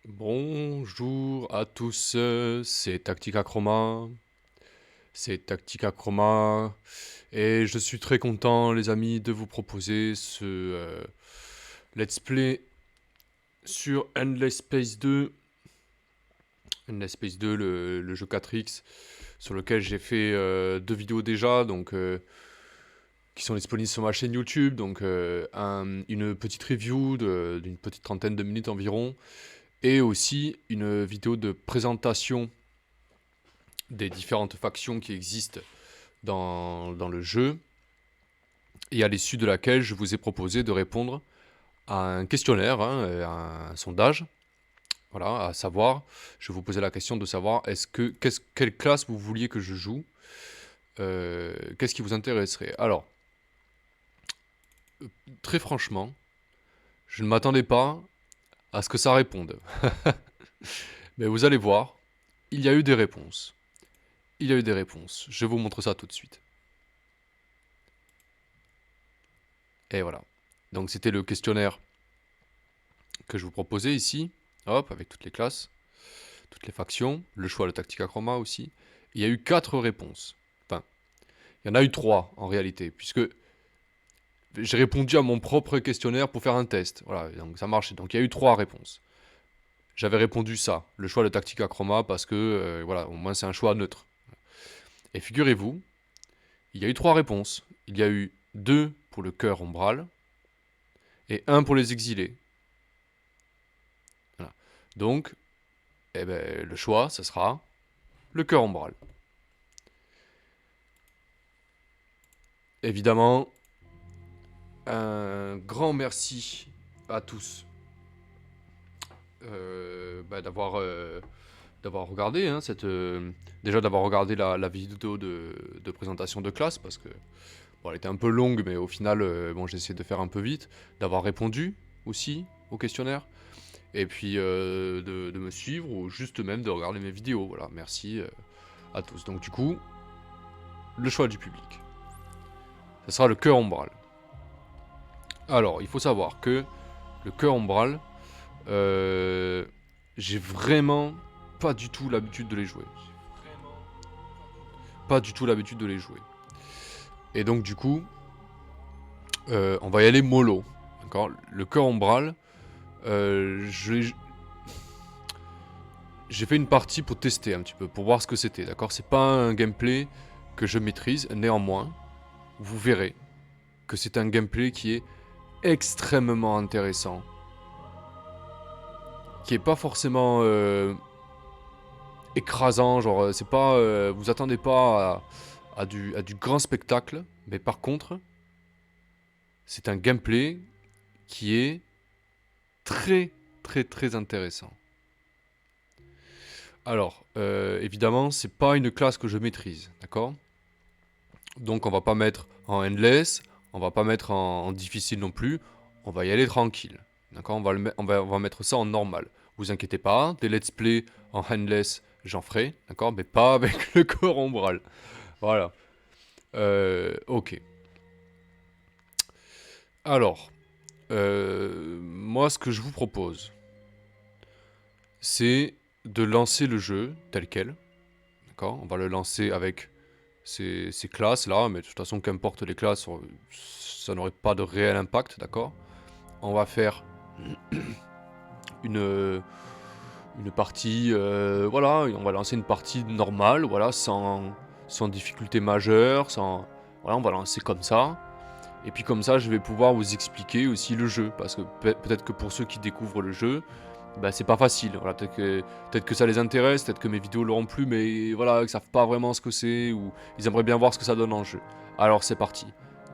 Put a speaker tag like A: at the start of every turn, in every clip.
A: Bonjour à tous, c'est Tactica Chroma. C'est Tactica Chroma. Et je suis très content, les amis, de vous proposer ce let's play sur Endless Space 2. Endless Space 2, le jeu 4X, sur lequel j'ai fait deux vidéos déjà, donc qui sont disponibles sur ma chaîne YouTube. Donc une petite review d'une petite trentaine de minutes environ. Et aussi une vidéo de présentation des différentes factions qui existent dans le jeu, et à l'issue de laquelle je vous ai proposé de répondre à un questionnaire, à un sondage. Voilà, à savoir, je vous posais la question de savoir quelle classe vous vouliez que je joue, qu'est-ce qui vous intéresserait. Alors, très franchement, je ne m'attendais pas à ce que ça réponde. Mais vous allez voir, il y a eu des réponses. Il y a eu des réponses. Je vous montre ça tout de suite. Et voilà. Donc c'était le questionnaire que je vous proposais ici. Hop, avec toutes les classes, toutes les factions, le choix de Tactica Chroma aussi. Il y a eu 4 réponses. Enfin, il y en a eu 3 en réalité, puisque j'ai répondu à mon propre questionnaire pour faire un test. Voilà, donc ça marchait. Donc il y a eu 3 réponses. J'avais répondu ça, le choix de Tactica Chroma, parce que voilà, au moins c'est un choix neutre. Et figurez-vous, il y a eu 3 réponses. Il y a eu 2 pour le cœur ombral et 1 pour les exilés. Voilà. Donc, eh ben, le choix, ça sera le cœur ombral. Évidemment, un grand merci à tous d'avoir regardé déjà d'avoir regardé la vidéo de présentation de classe, parce que bon, elle était un peu longue, mais au final bon, j'ai essayé de faire un peu vite, d'avoir répondu aussi au questionnaire, et puis de me suivre, ou juste même de regarder mes vidéos. Voilà, merci à tous. Donc du coup, le choix du public, ce sera le cœur ombral. Alors, il faut savoir que le cœur ombral, j'ai vraiment pas du tout l'habitude de les jouer. Pas du tout l'habitude de les jouer. Et donc du coup, on va y aller mollo. D'accord. Le cœur ombral, j'ai fait une partie pour tester un petit peu, pour voir ce que c'était. D'accord. C'est pas un gameplay que je maîtrise. Néanmoins, vous verrez que c'est un gameplay qui est extrêmement intéressant. Qui est pas forcément écrasant, genre c'est pas, vous attendez pas à du grand spectacle, mais par contre, c'est un gameplay qui est très très très intéressant. Alors, évidemment, c'est pas une classe que je maîtrise, d'accord? Donc on va pas mettre en endless, on va pas mettre en difficile non plus, on va y aller tranquille, d'accord? On va mettre ça en normal. Vous inquiétez pas, des let's play en endless, j'en ferai, d'accord? Mais pas avec le corps ombral. Voilà. Ok. Alors, moi, ce que je vous propose, c'est de lancer le jeu tel quel. D'accord. On va le lancer avec ces classes-là, mais de toute façon, qu'importe les classes, ça n'aurait pas de réel impact, d'accord. On va faire une, une partie, voilà, on va lancer une partie normale, voilà, sans difficulté majeure, voilà, on va lancer comme ça. Et puis comme ça, je vais pouvoir vous expliquer aussi le jeu, parce que peut-être que pour ceux qui découvrent le jeu, bah, c'est pas facile. Voilà, peut-être que ça les intéresse, peut-être que mes vidéos l'auront plu, mais voilà, ils savent pas vraiment ce que c'est, ou ils aimeraient bien voir ce que ça donne en jeu. Alors c'est parti.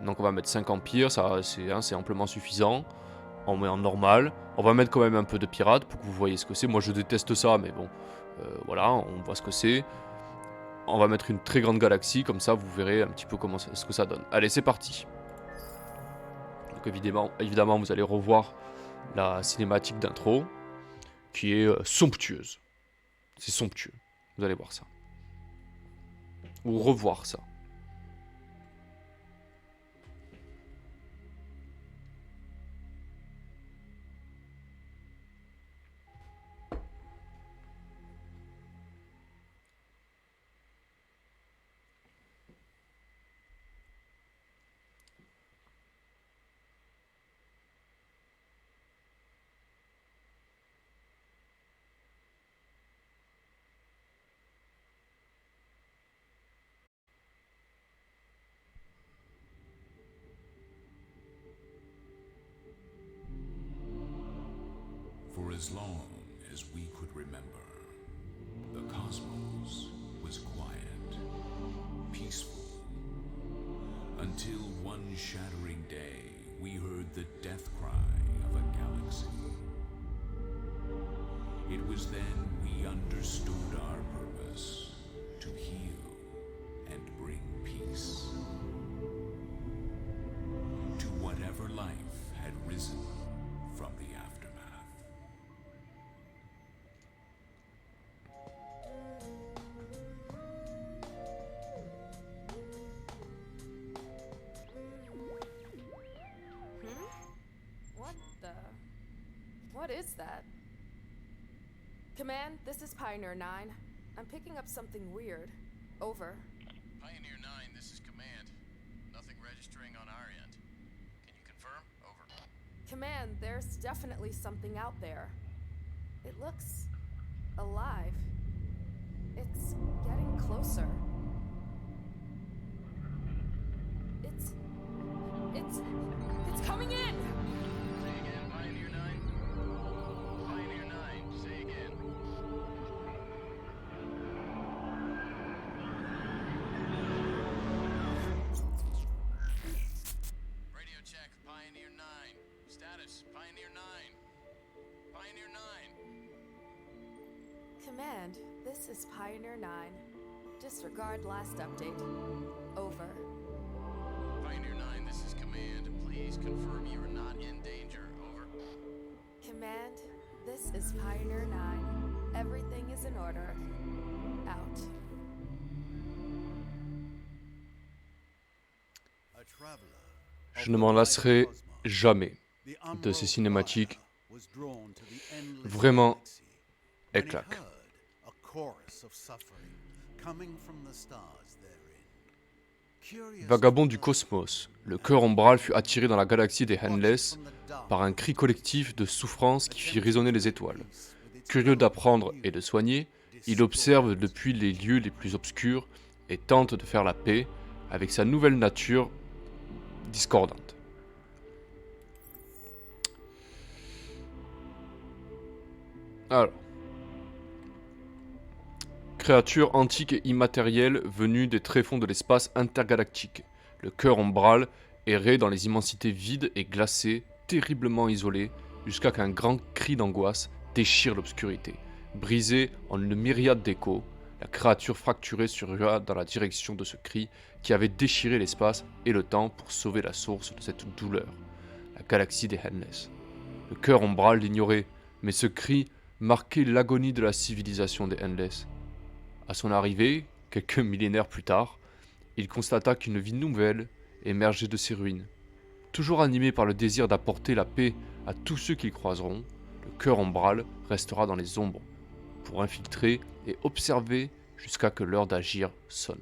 A: Donc on va mettre 5 empires, ça c'est amplement suffisant. On met en normal. On va mettre quand même un peu de pirate pour que vous voyez ce que c'est. Moi je déteste ça, mais bon, voilà, on voit ce que c'est. On va mettre une très grande galaxie, comme ça vous verrez un petit peu ce que ça donne. Allez, c'est parti. Donc évidemment, vous allez revoir la cinématique d'intro, qui est somptueuse. C'est somptueux. Vous allez voir ça. Ou revoir ça.
B: as long as we could remember, the cosmos was quiet, peaceful, until one shattering day we heard the death cry of a galaxy. It was then we understood our purpose, to heal and bring peace to whatever life had risen from the aftermath.
C: What is that? Command, this is Pioneer 9. I'm picking up something weird. Over.
D: Pioneer 9, this is Command. Nothing registering on our end. Can you confirm? Over.
C: Command, there's definitely something out there. It looks alive. It's getting closer. It's coming in!
D: Say again, Pioneer 9? Pioneer 9, say again. Radio check, Pioneer 9. Status, Pioneer 9. Pioneer 9.
C: Command, this is Pioneer 9. Disregard last update. Over.
D: Pioneer 9, this is Command. Please confirm you are not in danger. Over.
C: Command, this is Pioneer 9. Everything is in order. Out.
A: Je ne m'en lasserai jamais de ces cinématiques. Vraiment, elles claquent. Vagabond du cosmos, le cœur ombral fut attiré dans la galaxie des Endless par un cri collectif de souffrance qui fit résonner les étoiles. Curieux d'apprendre et de soigner, il observe depuis les lieux les plus obscurs et tente de faire la paix avec sa nouvelle nature discordante. Alors. Créature antique et immatérielle venue des tréfonds de l'espace intergalactique. Le cœur ombral errait dans les immensités vides et glacées, terriblement isolé, jusqu'à qu'un grand cri d'angoisse déchire l'obscurité. Brisé en une myriade d'échos, la créature fracturée surgit dans la direction de ce cri qui avait déchiré l'espace et le temps pour sauver la source de cette douleur, la galaxie des Endless. Le cœur ombral l'ignorait, mais ce cri marquait l'agonie de la civilisation des Endless. À son arrivée, quelques millénaires plus tard, il constata qu'une vie nouvelle émergeait de ces ruines. Toujours animé par le désir d'apporter la paix à tous ceux qu'il croiseront, le cœur ombral restera dans les ombres, pour infiltrer et observer jusqu'à que l'heure d'agir sonne.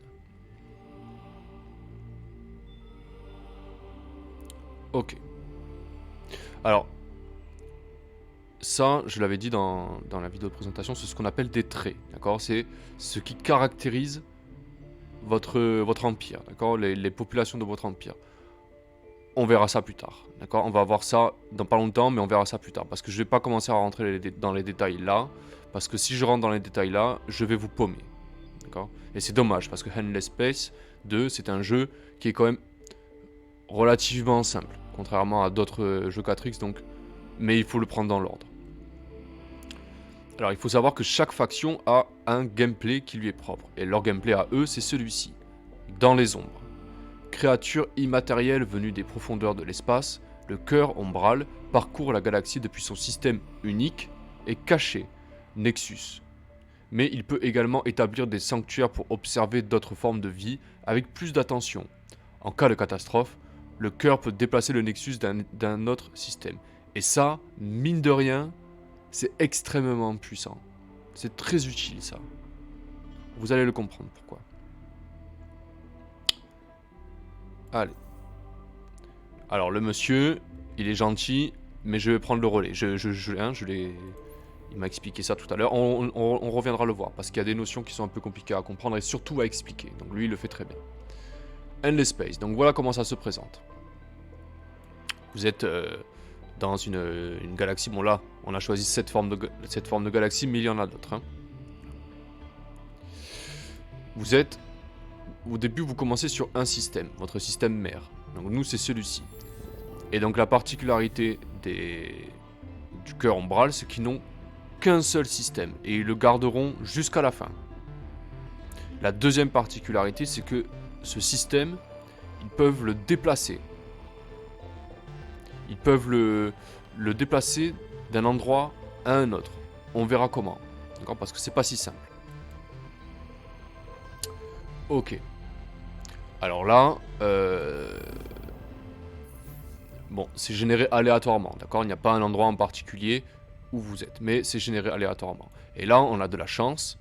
A: Ok. Alors, ça, je l'avais dit dans la vidéo de présentation, c'est ce qu'on appelle des traits, d'accord? C'est ce qui caractérise votre empire, d'accord? Les populations de votre empire. On verra ça plus tard, d'accord? On va voir ça dans pas longtemps, mais on verra ça plus tard. Parce que je vais pas commencer à rentrer dans les détails là, parce que si je rentre dans les détails là, je vais vous paumer, d'accord? Et c'est dommage, parce que Endless Space 2, c'est un jeu qui est quand même relativement simple, contrairement à d'autres jeux 4X, donc... mais il faut le prendre dans l'ordre. Alors il faut savoir que chaque faction a un gameplay qui lui est propre. Et leur gameplay à eux, c'est celui-ci. Dans les ombres. Créature immatérielle venue des profondeurs de l'espace, le cœur ombral parcourt la galaxie depuis son système unique et caché, Nexus. Mais il peut également établir des sanctuaires pour observer d'autres formes de vie avec plus d'attention. En cas de catastrophe, le cœur peut déplacer le Nexus d'un autre système. Et ça, mine de rien, c'est extrêmement puissant. C'est très utile, ça. Vous allez le comprendre pourquoi. Allez. Alors, le monsieur, il est gentil, mais je vais prendre le relais. Il m'a expliqué ça tout à l'heure. On reviendra le voir, parce qu'il y a des notions qui sont un peu compliquées à comprendre et surtout à expliquer. Donc lui, il le fait très bien. Endless Space. Donc voilà comment ça se présente. Vous êtes... dans une galaxie. Bon là, on a choisi cette forme de galaxie, mais il y en a d'autres. Hein. Vous êtes... Au début, vous commencez sur un système, votre système mère. Donc nous, c'est celui-ci. Et donc la particularité du cœur ombral, c'est qu'ils n'ont qu'un seul système. Et ils le garderont jusqu'à la fin. La deuxième particularité, c'est que ce système, ils peuvent le déplacer. Ils peuvent le déplacer d'un endroit à un autre. On verra comment. D'accord ? Parce que c'est pas si simple. Ok. Alors là, bon, c'est généré aléatoirement, d'accord ? Il n'y a pas un endroit en particulier où vous êtes, mais c'est généré aléatoirement. Et là, on a de la chance,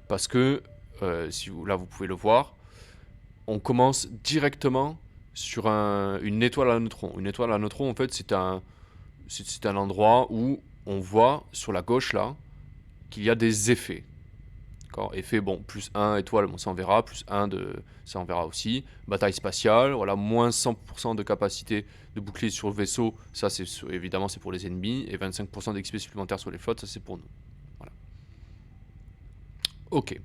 A: parce que, là vous pouvez le voir, on commence directement sur une étoile à neutrons. Une étoile à neutrons, en fait, c'est un endroit où on voit, sur la gauche là, qu'il y a des effets. D'accord. Effet, bon, plus 1 étoile, bon, ça on verra, plus 1 ça on verra aussi. Bataille spatiale, voilà, moins 100% de capacité de bouclier sur le vaisseau, ça c'est évidemment c'est pour les ennemis, et 25% d'XP supplémentaire sur les flottes, ça c'est pour nous. Voilà. Ok.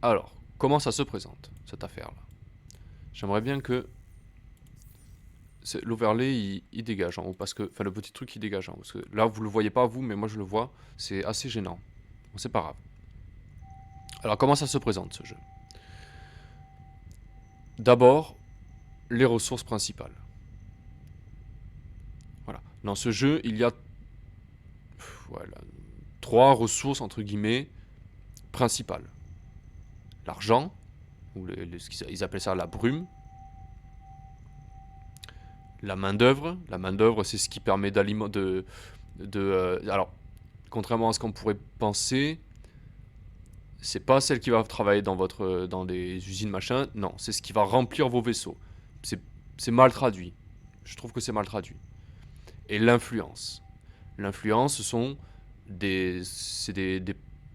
A: Alors, comment ça se présente, cette affaire-là ? J'aimerais bien que l'overlay il dégage en haut, parce que, enfin le petit truc il dégage en haut, parce que là vous le voyez pas vous, mais moi je le vois, c'est assez gênant. Bon, c'est pas grave. Alors, comment ça se présente, ce jeu ? D'abord, les ressources principales. Voilà. Dans ce jeu, il y a 3 ressources, entre guillemets, principales. L'argent, ou ils appellent ça la brume. La main-d'œuvre. La main-d'œuvre, c'est ce qui permet d'alimenter... alors, contrairement à ce qu'on pourrait penser... C'est pas celle qui va travailler dans des usines machin, non, c'est ce qui va remplir vos vaisseaux. C'est mal traduit. Je trouve que c'est mal traduit. Et l'influence. L'influence, ce sont des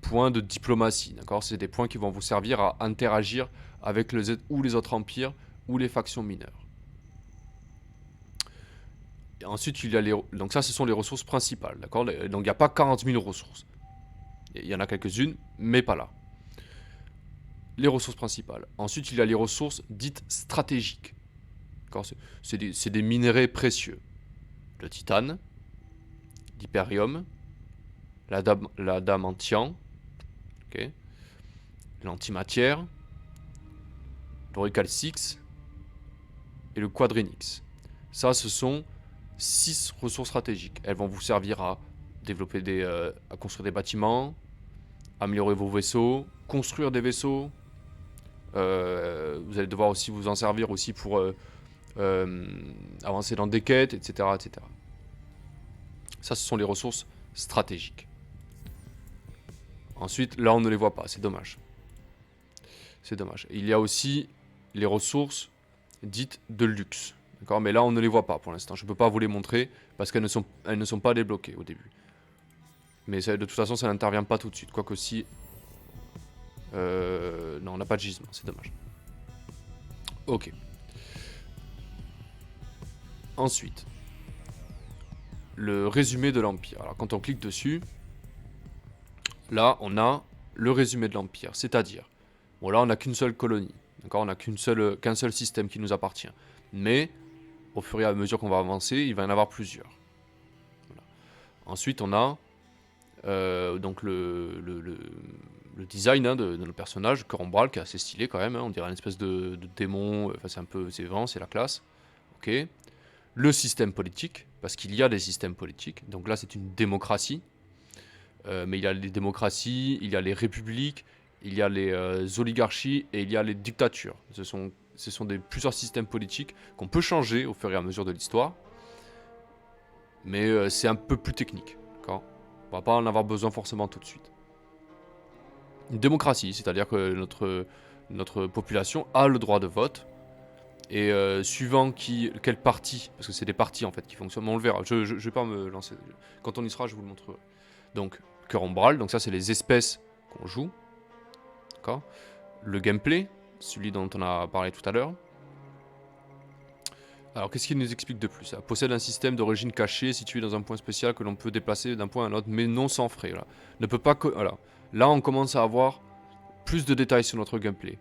A: points de diplomatie, d'accord ? C'est des points qui vont vous servir à interagir avec les autres empires ou les factions mineures. Et ensuite, il y a donc ça, ce sont les ressources principales, d'accord ? Donc il n'y a pas 40 000 ressources. Il y en a quelques-unes, mais pas là. Les ressources principales. Ensuite, il y a les ressources dites stratégiques. C'est des minerais précieux. Le titane, l'hyperium, l'adamantium, okay, l'antimatière, l'auricalcix et le quadrinix. Ça, ce sont 6 ressources stratégiques. Elles vont vous servir à développer à construire des bâtiments, améliorer vos vaisseaux, construire des vaisseaux. Vous allez devoir aussi vous en servir aussi pour avancer dans des quêtes, etc., etc. Ça, ce sont les ressources stratégiques. Ensuite, là, on ne les voit pas. C'est dommage. C'est dommage. Il y a aussi les ressources dites de luxe. D'accord ? Mais là, on ne les voit pas pour l'instant. Je ne peux pas vous les montrer parce qu'elles ne sont pas débloquées au début. Mais de toute façon, ça n'intervient pas tout de suite. Quoique si... non, on n'a pas de gisement, c'est dommage. Ok. Ensuite, le résumé de l'Empire. Alors, quand on clique dessus, là, on a le résumé de l'Empire. C'est-à-dire, bon, là, on n'a qu'une seule colonie. D'accord ? On n'a qu'un seul système qui nous appartient. Mais, au fur et à mesure qu'on va avancer, il va y en avoir plusieurs. Voilà. Ensuite, on a donc le design de notre personnage, Cœur Ombral, qui est assez stylé quand même, hein, on dirait une espèce de démon, enfin c'est vraiment, c'est la classe. Ok. Le système politique, parce qu'il y a des systèmes politiques, donc là c'est une démocratie, mais il y a les démocraties, il y a les républiques, il y a les oligarchies et il y a les dictatures. Ce sont plusieurs systèmes politiques qu'on peut changer au fur et à mesure de l'histoire, mais c'est un peu plus technique, d'accord ? On va pas en avoir besoin forcément tout de suite. Une démocratie, c'est-à-dire que notre population a le droit de vote, et suivant quel parti, parce que c'est des partis en fait qui fonctionnent, mais on le verra, je vais pas me lancer, quand on y sera je vous le montrerai. Donc, Cœur Ombral, donc ça c'est les espèces qu'on joue, d'accord ? Le gameplay, celui dont on a parlé tout à l'heure. Alors, qu'est-ce qu'il nous explique de plus? Possède un système d'origine caché situé dans un point spécial que l'on peut déplacer d'un point à un autre, mais non sans frais. Voilà. Ne peut pas... Voilà. Là, on commence à avoir plus de détails sur notre gameplay.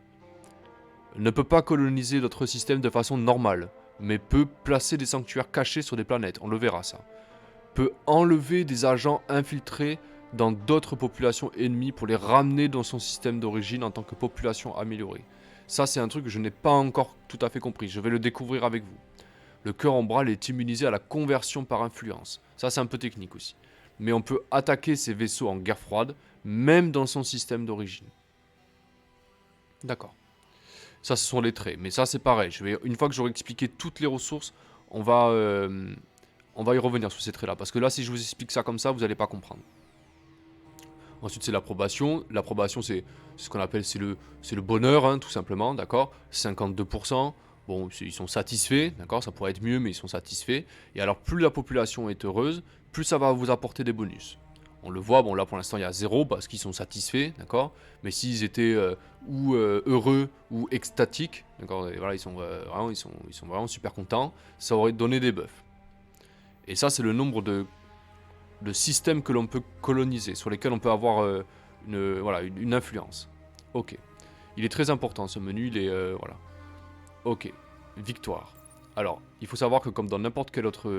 A: Ne peut pas coloniser notre système de façon normale, mais peut placer des sanctuaires cachés sur des planètes. On le verra, ça. Peut enlever des agents infiltrés dans d'autres populations ennemies pour les ramener dans son système d'origine en tant que population améliorée. Ça, c'est un truc que je n'ai pas encore tout à fait compris. Je vais le découvrir avec vous. Le cœur ombral est immunisé à la conversion par influence. Ça, c'est un peu technique aussi. Mais on peut attaquer ces vaisseaux en guerre froide, même dans son système d'origine. D'accord. Ça, ce sont les traits. Mais ça, c'est pareil. Une fois que j'aurai expliqué toutes les ressources, on va y revenir sur ces traits-là. Parce que là, si je vous explique ça comme ça, vous n'allez pas comprendre. Ensuite, c'est l'approbation. L'approbation, c'est ce qu'on appelle, c'est le bonheur, hein, tout simplement, d'accord. 52%. Bon, ils sont satisfaits, d'accord. Ça pourrait être mieux, mais ils sont satisfaits. Et alors, plus la population est heureuse, plus ça va vous apporter des bonus. On le voit, bon là pour l'instant il y a 0 parce qu'ils sont satisfaits, d'accord. Mais s'ils étaient heureux ou extatiques, d'accord, voilà, ils sont vraiment super contents, ça aurait donné des buffs. Et ça, c'est le nombre de systèmes que l'on peut coloniser, sur lesquels on peut avoir une influence. Ok. Il est très important ce menu, il est... voilà. Ok. Victoire. Alors, il faut savoir que comme dans n'importe quel autre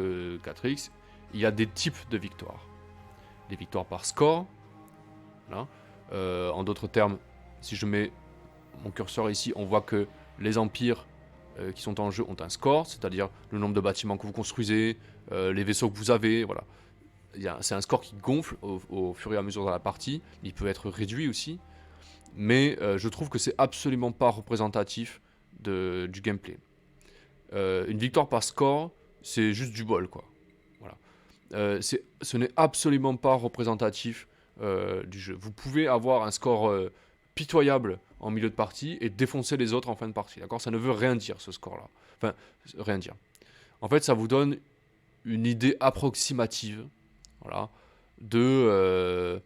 A: 4X, il y a des types de victoires. Des victoires par score. Voilà. En d'autres termes, si je mets mon curseur ici, on voit que les empires qui sont en jeu ont un score, c'est-à-dire le nombre de bâtiments que vous construisez, les vaisseaux que vous avez, voilà. C'est un score qui gonfle au fur et à mesure de la partie. Il peut être réduit aussi. Mais je trouve que c'est absolument pas représentatif du gameplay. Une victoire par score, c'est juste du bol, quoi. Voilà. Ce n'est absolument pas représentatif du jeu. Vous pouvez avoir un score pitoyable en milieu de partie et défoncer les autres en fin de partie. D'accord ? Ça ne veut rien dire, ce score-là. Enfin, rien dire. En fait, ça vous donne une idée approximative, voilà, de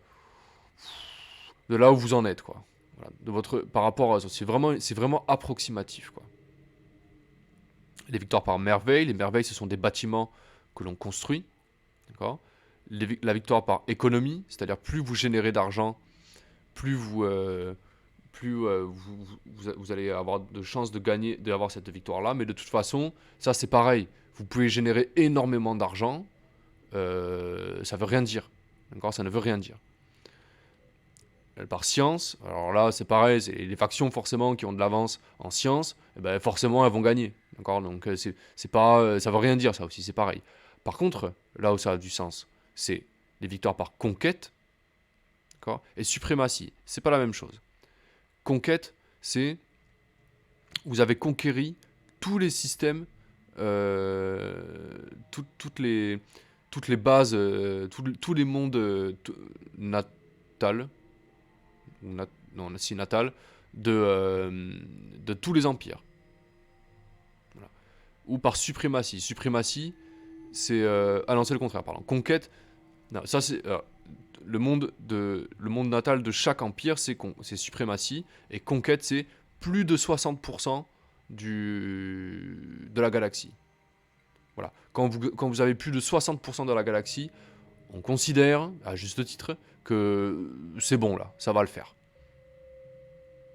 A: là où vous en êtes, quoi. Voilà, par rapport à ça. C'est vraiment approximatif, quoi. Les victoires par merveille. Les merveilles, ce sont des bâtiments que l'on construit. D'accord ? La victoire par économie, c'est-à-dire plus vous générez d'argent, plus vous allez avoir de chances de gagner, d'avoir cette victoire-là. Mais de toute façon, ça c'est pareil. Vous pouvez générer énormément d'argent. Ça veut rien dire. D'accord ? Ça ne veut rien dire. Par science, alors là c'est pareil, c'est les factions forcément qui ont de l'avance en science, et ben forcément elles vont gagner. D'accord ? Donc c'est pas, ça veut rien dire ça aussi, c'est pareil. Par contre, là où ça a du sens, c'est les victoires par conquête, d'accord ? Et suprématie, c'est pas la même chose. Conquête, c'est vous avez conquéri tous les systèmes, toutes les bases, tous les mondes natals, natal de tous les empires. Voilà. Ou par suprématie. Suprématie, c'est ah non, c'est le contraire, pardon. Conquête, non, ça c'est le monde natal de chaque empire, c'est suprématie, et conquête, c'est plus de 60% de la galaxie. Voilà. Quand vous avez plus de 60% de la galaxie, on considère, à juste titre, que c'est bon là, ça va le faire.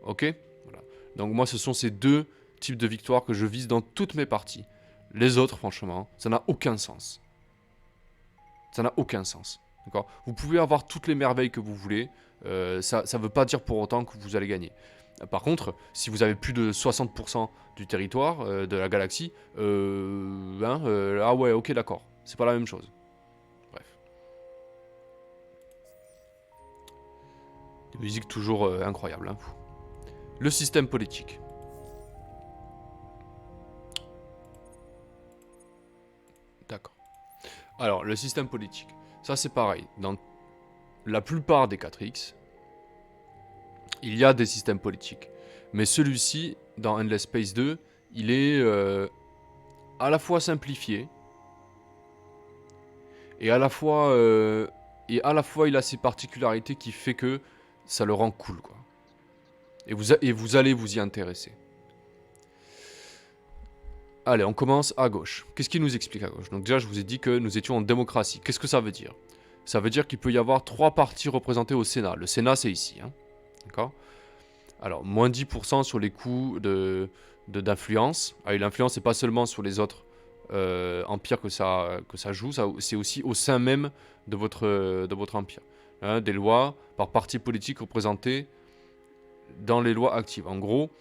A: Ok ? Voilà. Donc moi, ce sont ces deux types de victoires que je vise dans toutes mes parties. Les autres, franchement, ça n'a aucun sens. Ça n'a aucun sens. D'accord ? Vous pouvez avoir toutes les merveilles que vous voulez, ça ne veut pas dire pour autant que vous allez gagner. Par contre, si vous avez plus de 60% du territoire, de la galaxie, ah ouais, ok, d'accord, c'est pas la même chose. Bref. Des musiques toujours incroyables. Hein. Le système politique. D'accord. Alors, le système politique. Ça, c'est pareil. Dans la plupart des 4X, il y a des systèmes politiques. Mais celui-ci, dans Endless Space 2, il est à la fois simplifié, et à la fois il a ses particularités qui fait que ça le rend cool, quoi. Et vous allez vous y intéresser. Allez, on commence à gauche. Qu'est-ce qu'il nous explique à gauche? Donc déjà, je vous ai dit que nous étions en démocratie. Qu'est-ce que ça veut dire? Ça veut dire qu'il peut y avoir 3 partis représentés au Sénat. Le Sénat, c'est ici. Hein. D'accord? Alors, moins 10% sur les coûts d'influence. Ah, et l'influence, c'est pas seulement sur les autres empires que ça joue, c'est aussi au sein même de votre empire. Hein, des lois par parti politique représentés dans les lois actives. En gros,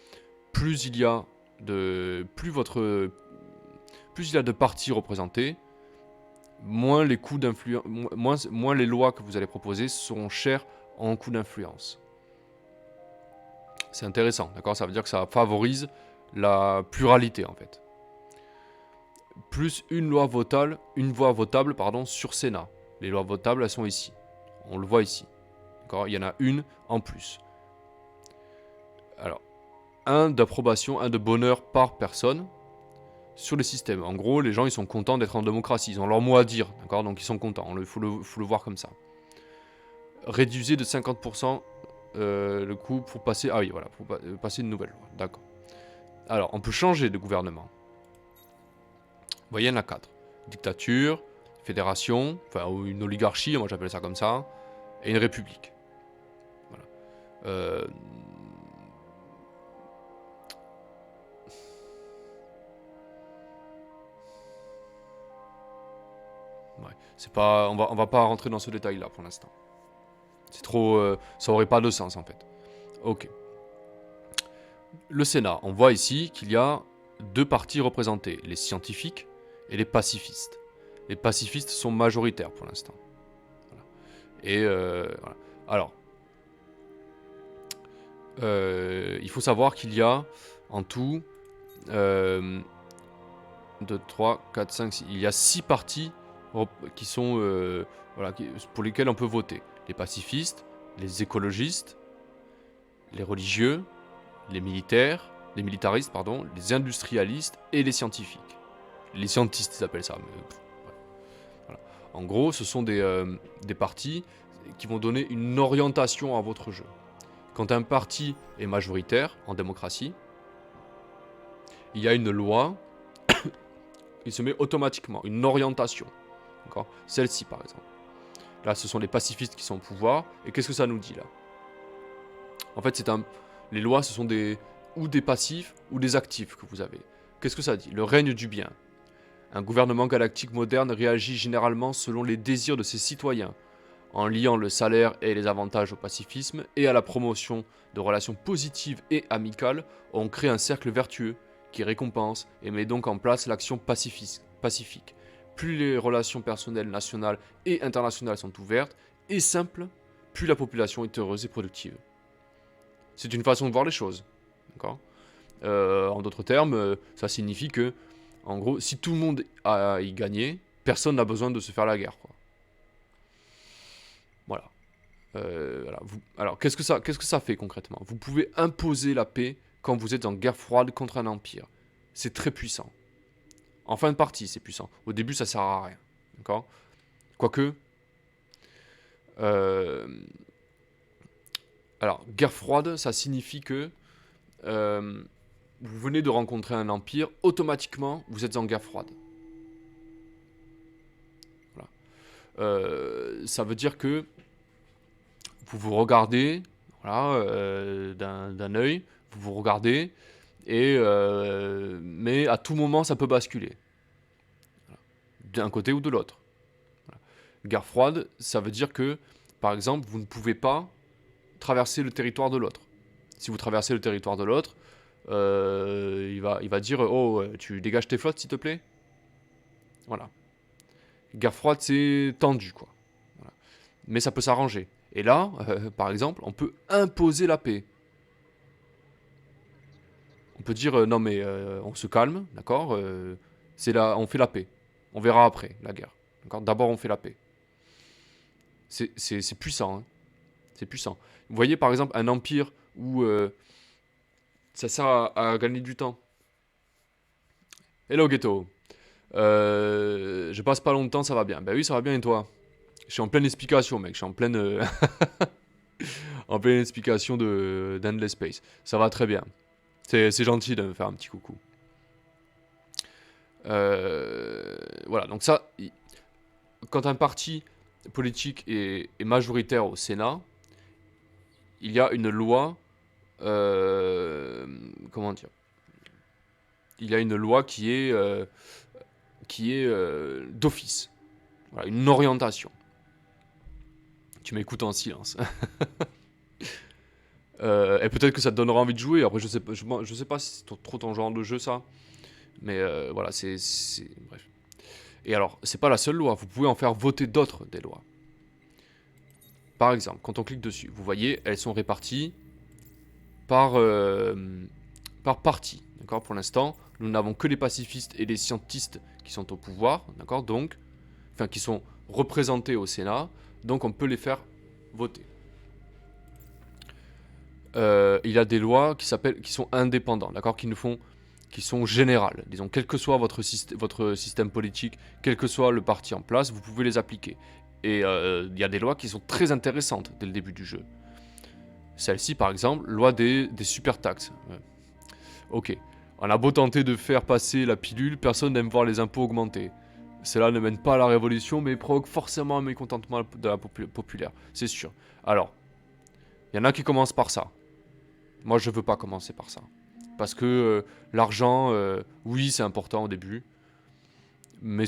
A: plus il y a de partis représentés, moins les coûts d'influence, moins les lois que vous allez proposer seront chères en coûts d'influence. C'est intéressant, d'accord? Ça veut dire que ça favorise la pluralité en fait. Plus une voix votable, sur Sénat. Les lois votables, elles sont ici. On le voit ici. D'accord? Il y en a une en plus. Alors, 1 d'approbation, 1 de bonheur par personne sur les systèmes. En gros, les gens, ils sont contents d'être en démocratie. Ils ont leur mot à dire, d'accord? Donc, ils sont contents. Il faut le voir comme ça. Réduisez de 50% le coût pour passer... Ah oui, voilà, pour passer une nouvelle loi. D'accord. Alors, on peut changer de gouvernement. Vous voyez, il y en a 4. Dictature, fédération, enfin, ou une oligarchie, moi j'appelle ça comme ça, et une république. Voilà. Ouais, c'est pas, on va pas rentrer dans ce détail-là pour l'instant. C'est trop, ça aurait pas de sens en fait. Ok. Le Sénat, on voit ici qu'il y a 2 partis représentés, les scientifiques et les pacifistes. Les pacifistes sont majoritaires pour l'instant. Voilà. Et voilà. Alors, il faut savoir qu'il y a en tout 2, 3, 4, 5, 6. Il y a 6 partis qui sont, voilà, pour lesquels on peut voter. Les pacifistes, les écologistes, les religieux, les militaristes, pardon, les industrialistes et les scientifiques. Les scientistes, ils appellent ça. Mais, ouais. Voilà. En gros, ce sont des partis qui vont donner une orientation à votre jeu. Quand un parti est majoritaire en démocratie, il y a une loi qui se met automatiquement, une orientation. D'accord ? Celle-ci, par exemple. Là, ce sont les pacifistes qui sont au pouvoir. Et qu'est-ce que ça nous dit, là ? En fait, les lois, ce sont des passifs ou des actifs que vous avez. Qu'est-ce que ça dit ? Le règne du bien. Un gouvernement galactique moderne réagit généralement selon les désirs de ses citoyens, en liant le salaire et les avantages au pacifisme et à la promotion de relations positives et amicales. On crée un cercle vertueux qui récompense et met donc en place l'action pacifique. Plus les relations personnelles, nationales et internationales sont ouvertes et simples, plus la population est heureuse et productive. C'est une façon de voir les choses. D'accord ? En d'autres termes, ça signifie que, en gros, si tout le monde a y gagné, personne n'a besoin de se faire la guerre, quoi. Voilà. Alors, qu'est-ce que ça fait concrètement ? Vous pouvez imposer la paix quand vous êtes en guerre froide contre un empire. C'est très puissant. En fin de partie, c'est puissant. Au début, ça sert à rien. D'accord ? Quoique... Alors, guerre froide, ça signifie que vous venez de rencontrer un empire, automatiquement, vous êtes en guerre froide. Voilà. Ça veut dire que vous vous regardez, voilà, d'un œil, vous vous regardez, mais à tout moment, ça peut basculer. Voilà. D'un côté ou de l'autre. Voilà. Guerre froide, ça veut dire que, par exemple, vous ne pouvez pas traverser le territoire de l'autre. Si vous traversez le territoire de l'autre, il va dire « Oh, tu dégages tes flottes, s'il te plaît ?» Voilà. Guerre froide, c'est tendu, quoi. Voilà. Mais ça peut s'arranger. Et là, par exemple, on peut imposer la paix. On peut dire non mais on se calme, d'accord, on fait la paix. On verra après la guerre. D'accord ? D'abord on fait la paix. C'est puissant, hein. C'est puissant. Vous voyez par exemple un empire où ça sert à gagner du temps. Hello Ghetto. Je passe pas longtemps, ça va bien. Ben oui, ça va bien et toi ? Je suis en pleine explication, mec. Je suis en pleine en pleine explication d'Endless Space. Ça va très bien. C'est gentil de me faire un petit coucou. Voilà, donc ça, quand un parti politique est majoritaire au Sénat, il y a une loi, comment dire, il y a une loi qui est d'office, voilà, une orientation. Tu m'écoutes en silence. Et peut-être que ça te donnera envie de jouer. Après, je sais pas si c'est trop ton genre de jeu, ça. Mais voilà, bref. Et alors, c'est pas la seule loi. Vous pouvez en faire voter d'autres, des lois. Par exemple, quand on clique dessus, vous voyez, elles sont réparties par parti. D'accord. Pour l'instant, nous n'avons que les pacifistes et les scientistes qui sont au pouvoir. D'accord. Donc, enfin, qui sont représentés au Sénat. Donc, on peut les faire voter. Il y a des lois qui sont indépendants, d'accord, qui sont générales. Disons, quel que soit votre système politique, quel que soit le parti en place, vous pouvez les appliquer. Et il y a des lois qui sont très intéressantes dès le début du jeu. Celle-ci, par exemple, loi des super taxes. Ouais. Ok. On a beau tenter de faire passer la pilule, personne n'aime voir les impôts augmenter. Cela ne mène pas à la révolution, mais provoque forcément un mécontentement de la populaire, c'est sûr. Alors, il y en a qui commencent par ça. Moi, je veux pas commencer par ça. Parce que l'argent, oui, c'est important au début. Mais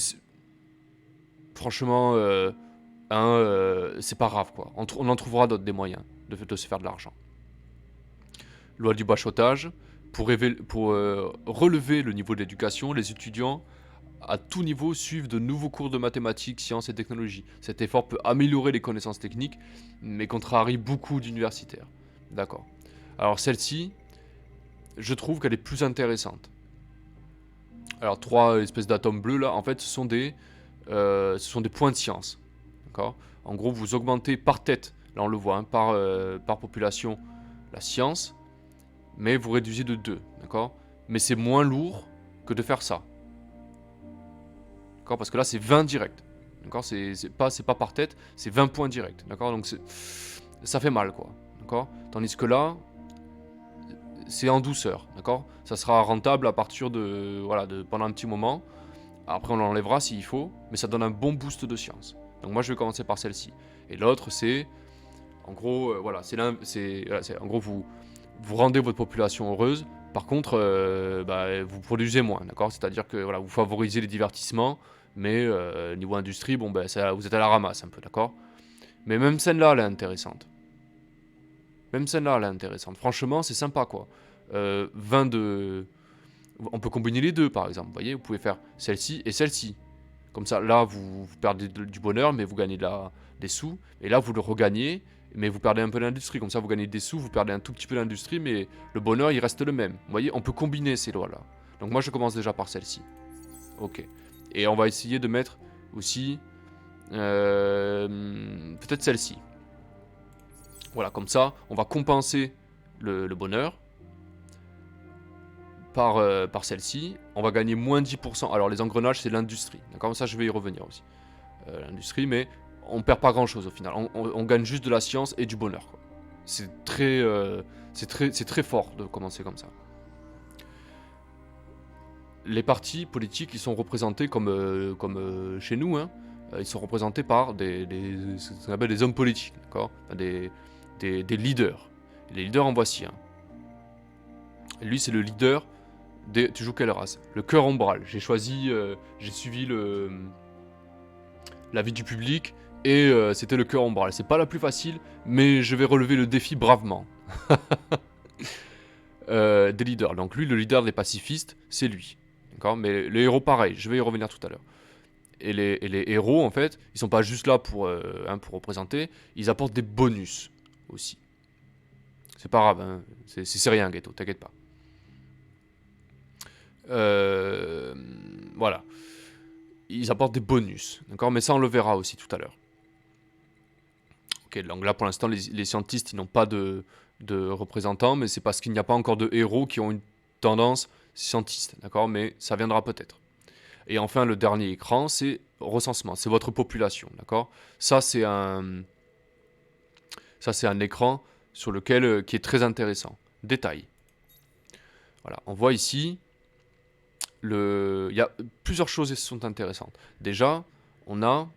A: franchement, c'est pas grave, quoi. On en trouvera d'autres des moyens de se faire de l'argent. Loi du bachotage. Pour relever le niveau d'éducation, les étudiants à tout niveau suivent de nouveaux cours de mathématiques, sciences et technologies. Cet effort peut améliorer les connaissances techniques, mais contrarie beaucoup d'universitaires. D'accord. Alors celle-ci, je trouve qu'elle est plus intéressante. Alors 3 espèces d'atomes bleus là, en fait, ce sont des points de science. D'accord. En gros, vous augmentez par tête, là on le voit, hein, par population, la science, mais vous réduisez de 2, d'accord. Mais c'est moins lourd que de faire ça. D'accord, parce que là c'est 20 direct. D'accord, c'est pas par tête, c'est 20 points directs. D'accord, donc ça fait mal, quoi. D'accord. Tandis que là, c'est en douceur, d'accord. Ça sera rentable à partir pendant un petit moment. Après, on l'enlèvera s'il faut, mais ça donne un bon boost de science. Donc moi, je vais commencer par celle-ci. Et l'autre, c'est, en gros, en gros, vous rendez votre population heureuse. Par contre, vous produisez moins, d'accord. C'est-à-dire que voilà, vous favorisez les divertissements, mais niveau industrie, bon, vous êtes à la ramasse un peu, d'accord. Mais même celle-là, elle est intéressante. Franchement, c'est sympa, quoi. 20 de... On peut combiner les deux, par exemple. Vous voyez, vous pouvez faire celle-ci et celle-ci. Comme ça, là, vous perdez du bonheur, mais vous gagnez des sous. Et là, vous le regagnez, mais vous perdez un peu d'industrie. Comme ça, vous gagnez des sous, vous perdez un tout petit peu d'industrie, mais le bonheur, il reste le même. Vous voyez, on peut combiner ces lois-là. Donc moi, je commence déjà par celle-ci. Ok. Et on va essayer de mettre aussi... peut-être celle-ci. Voilà, comme ça, on va compenser le bonheur par celle-ci. On va gagner moins 10%. Alors, les engrenages, c'est l'industrie. D'accord, ça, je vais y revenir aussi. L'industrie, mais on perd pas grand-chose au final. On gagne juste de la science et du bonheur, quoi. C'est très fort de commencer comme ça. Les partis politiques, ils sont représentés comme chez nous, hein. Ils sont représentés par ce qu'on appelle des hommes politiques, d'accord, enfin, des leaders. Et les leaders, en voici un. Lui, c'est le leader des... Tu joues quelle race? Le cœur ombral. J'ai suivi l'avis du public et c'était le cœur ombral. C'est pas la plus facile, mais je vais relever le défi bravement. Des leaders. Donc lui, le leader des pacifistes, c'est lui. D'accord. Mais les héros, pareil. Je vais y revenir tout à l'heure. Et les héros, en fait, ils sont pas juste là pour représenter. Ils apportent des bonus aussi. C'est pas grave, hein. C'est rien, Ghetto, t'inquiète pas. Voilà. Ils apportent des bonus, d'accord. Mais ça, on le verra aussi tout à l'heure. Ok, donc là, pour l'instant, les scientistes, ils n'ont pas de représentants, mais c'est parce qu'il n'y a pas encore de héros qui ont une tendance scientiste, d'accord. Mais ça viendra peut-être. Et enfin, le dernier écran, c'est recensement. C'est votre population, d'accord. Ça, c'est un écran sur lequel qui est très intéressant. Détail. Voilà, on voit ici il y a plusieurs choses qui sont intéressantes. Déjà, on a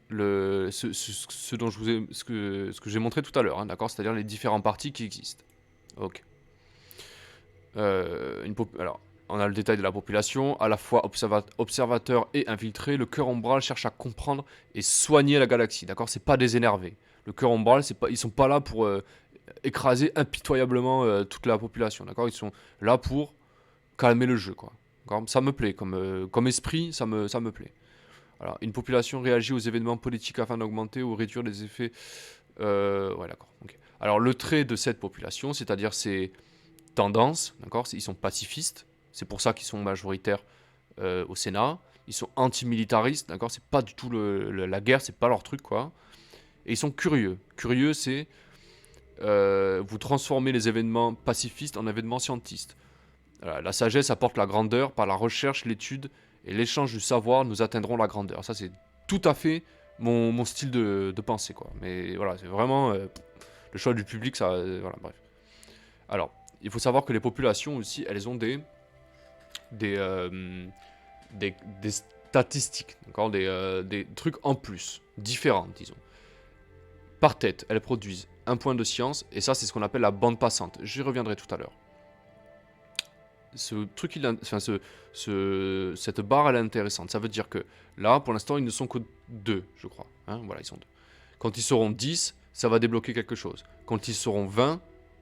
A: ce dont ce que j'ai montré tout à l'heure, hein, d'accord? C'est-à-dire les différents partis qui existent. Ok. Alors, on a le détail de la population, à la fois observateur et infiltré. Le cœur ombral cherche à comprendre et soigner la galaxie, d'accord? C'est pas des énervés. Le cœur ombral, ils sont pas là pour écraser impitoyablement toute la population, d'accord? Ils sont là pour calmer le jeu, quoi. D'accord. Ça me plaît, comme esprit, ça me plaît. Alors, une population réagit aux événements politiques afin d'augmenter ou réduire les effets. Ouais, d'accord. Ok. Alors, le trait de cette population, c'est-à-dire ses tendances, d'accord, ils sont pacifistes. C'est pour ça qu'ils sont majoritaires au Sénat. Ils sont antimilitaristes, d'accord. C'est pas du tout la guerre, c'est pas leur truc, quoi. Et ils sont curieux. Curieux, c'est vous transformez les événements pacifistes en événements scientistes. Voilà, la sagesse apporte la grandeur. Par la recherche, l'étude et l'échange du savoir, nous atteindrons la grandeur. Ça, c'est tout à fait mon style de pensée, quoi. Mais voilà, c'est vraiment le choix du public, ça. Voilà, bref. Alors, il faut savoir que les populations aussi, elles ont des, euh, des statistiques, d'accord, des trucs en plus, différents, disons. Par tête, elles produisent un point de science, et ça, c'est ce qu'on appelle la bande passante. J'y reviendrai tout à l'heure. Cette barre, elle est intéressante. Ça veut dire que là, pour l'instant, ils ne sont que 2, je crois. Hein, voilà, ils sont 2. Quand ils seront 10, ça va débloquer quelque chose. Quand ils seront 20,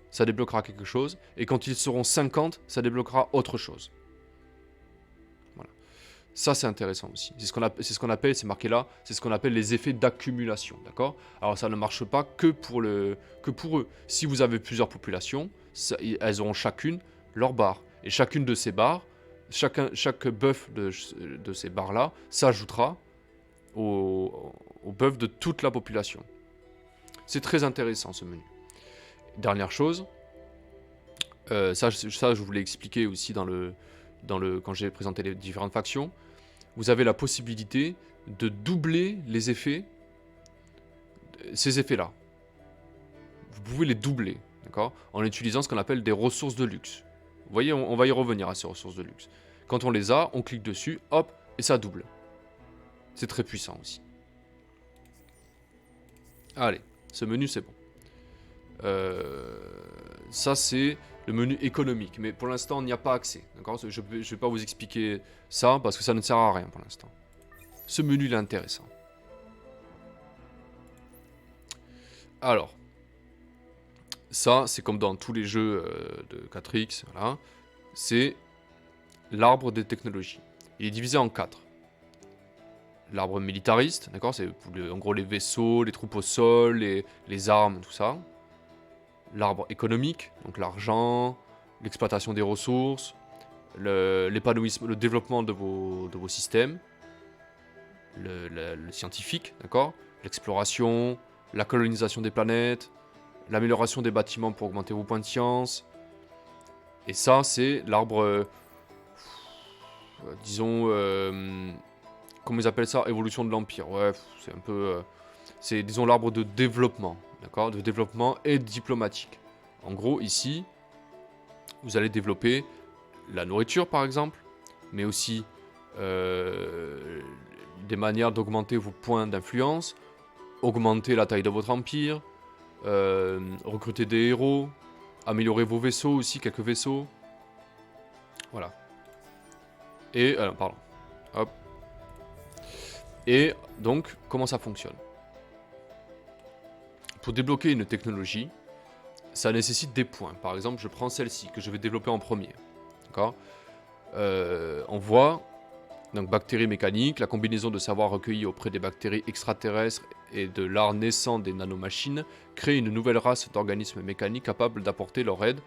A: ça débloquera quelque chose. Et quand ils seront 50, ça débloquera autre chose. Voilà. Ça, c'est intéressant aussi. C'est ce qu'on appelle, c'est marqué là, c'est ce qu'on appelle les effets d'accumulation. D'accord? Alors, ça ne marche pas que pour eux. Si vous avez plusieurs populations, elles auront chacune leur barre. Et chacune de ces barres, chaque buff de ces barres-là s'ajoutera au buff de toute la population. C'est très intéressant ce menu. Dernière chose, ça je vous l'ai expliqué aussi quand j'ai présenté les différentes factions. Vous avez la possibilité de doubler les effets, ces effets-là. Vous pouvez les doubler, d'accord, en utilisant ce qu'on appelle des ressources de luxe. Vous voyez, on va y revenir à ces ressources de luxe. Quand on les a, on clique dessus, hop, et ça double. C'est très puissant aussi. Allez, ce menu c'est bon. Ça c'est le menu économique, mais pour l'instant on n'y a pas accès. D'accord, je ne vais pas vous expliquer ça parce que ça ne sert à rien pour l'instant. Ce menu il est intéressant. Alors, ça c'est comme dans tous les jeux de 4X, voilà. C'est l'arbre des technologies. Il est divisé en 4. L'arbre militariste, d'accord, c'est en gros les vaisseaux, les troupes au sol, les armes, tout ça. L'arbre économique, donc l'argent, l'exploitation des ressources, l'épanouissement, le développement de vos systèmes. Le scientifique, d'accord, l'exploration, la colonisation des planètes, l'amélioration des bâtiments pour augmenter vos points de science. Et ça, c'est l'arbre, disons, comment ils appellent ça? Évolution de l'Empire. Ouais, c'est un peu... c'est, disons, l'arbre de développement, d'accord? De développement et diplomatique. En gros, ici, vous allez développer la nourriture, par exemple, mais aussi des manières d'augmenter vos points d'influence, augmenter la taille de votre empire, recruter des héros, améliorer vos vaisseaux aussi, quelques vaisseaux. Voilà. Et, pardon. Hop. Et donc, comment ça fonctionne? Pour débloquer une technologie, ça nécessite des points. Par exemple, je prends celle-ci, que je vais développer en premier. D'accord? On voit, donc, bactéries mécaniques, la combinaison de savoir recueilli auprès des bactéries extraterrestres et de l'art naissant des nanomachines crée une nouvelle race d'organismes mécaniques capables d'apporter leur aide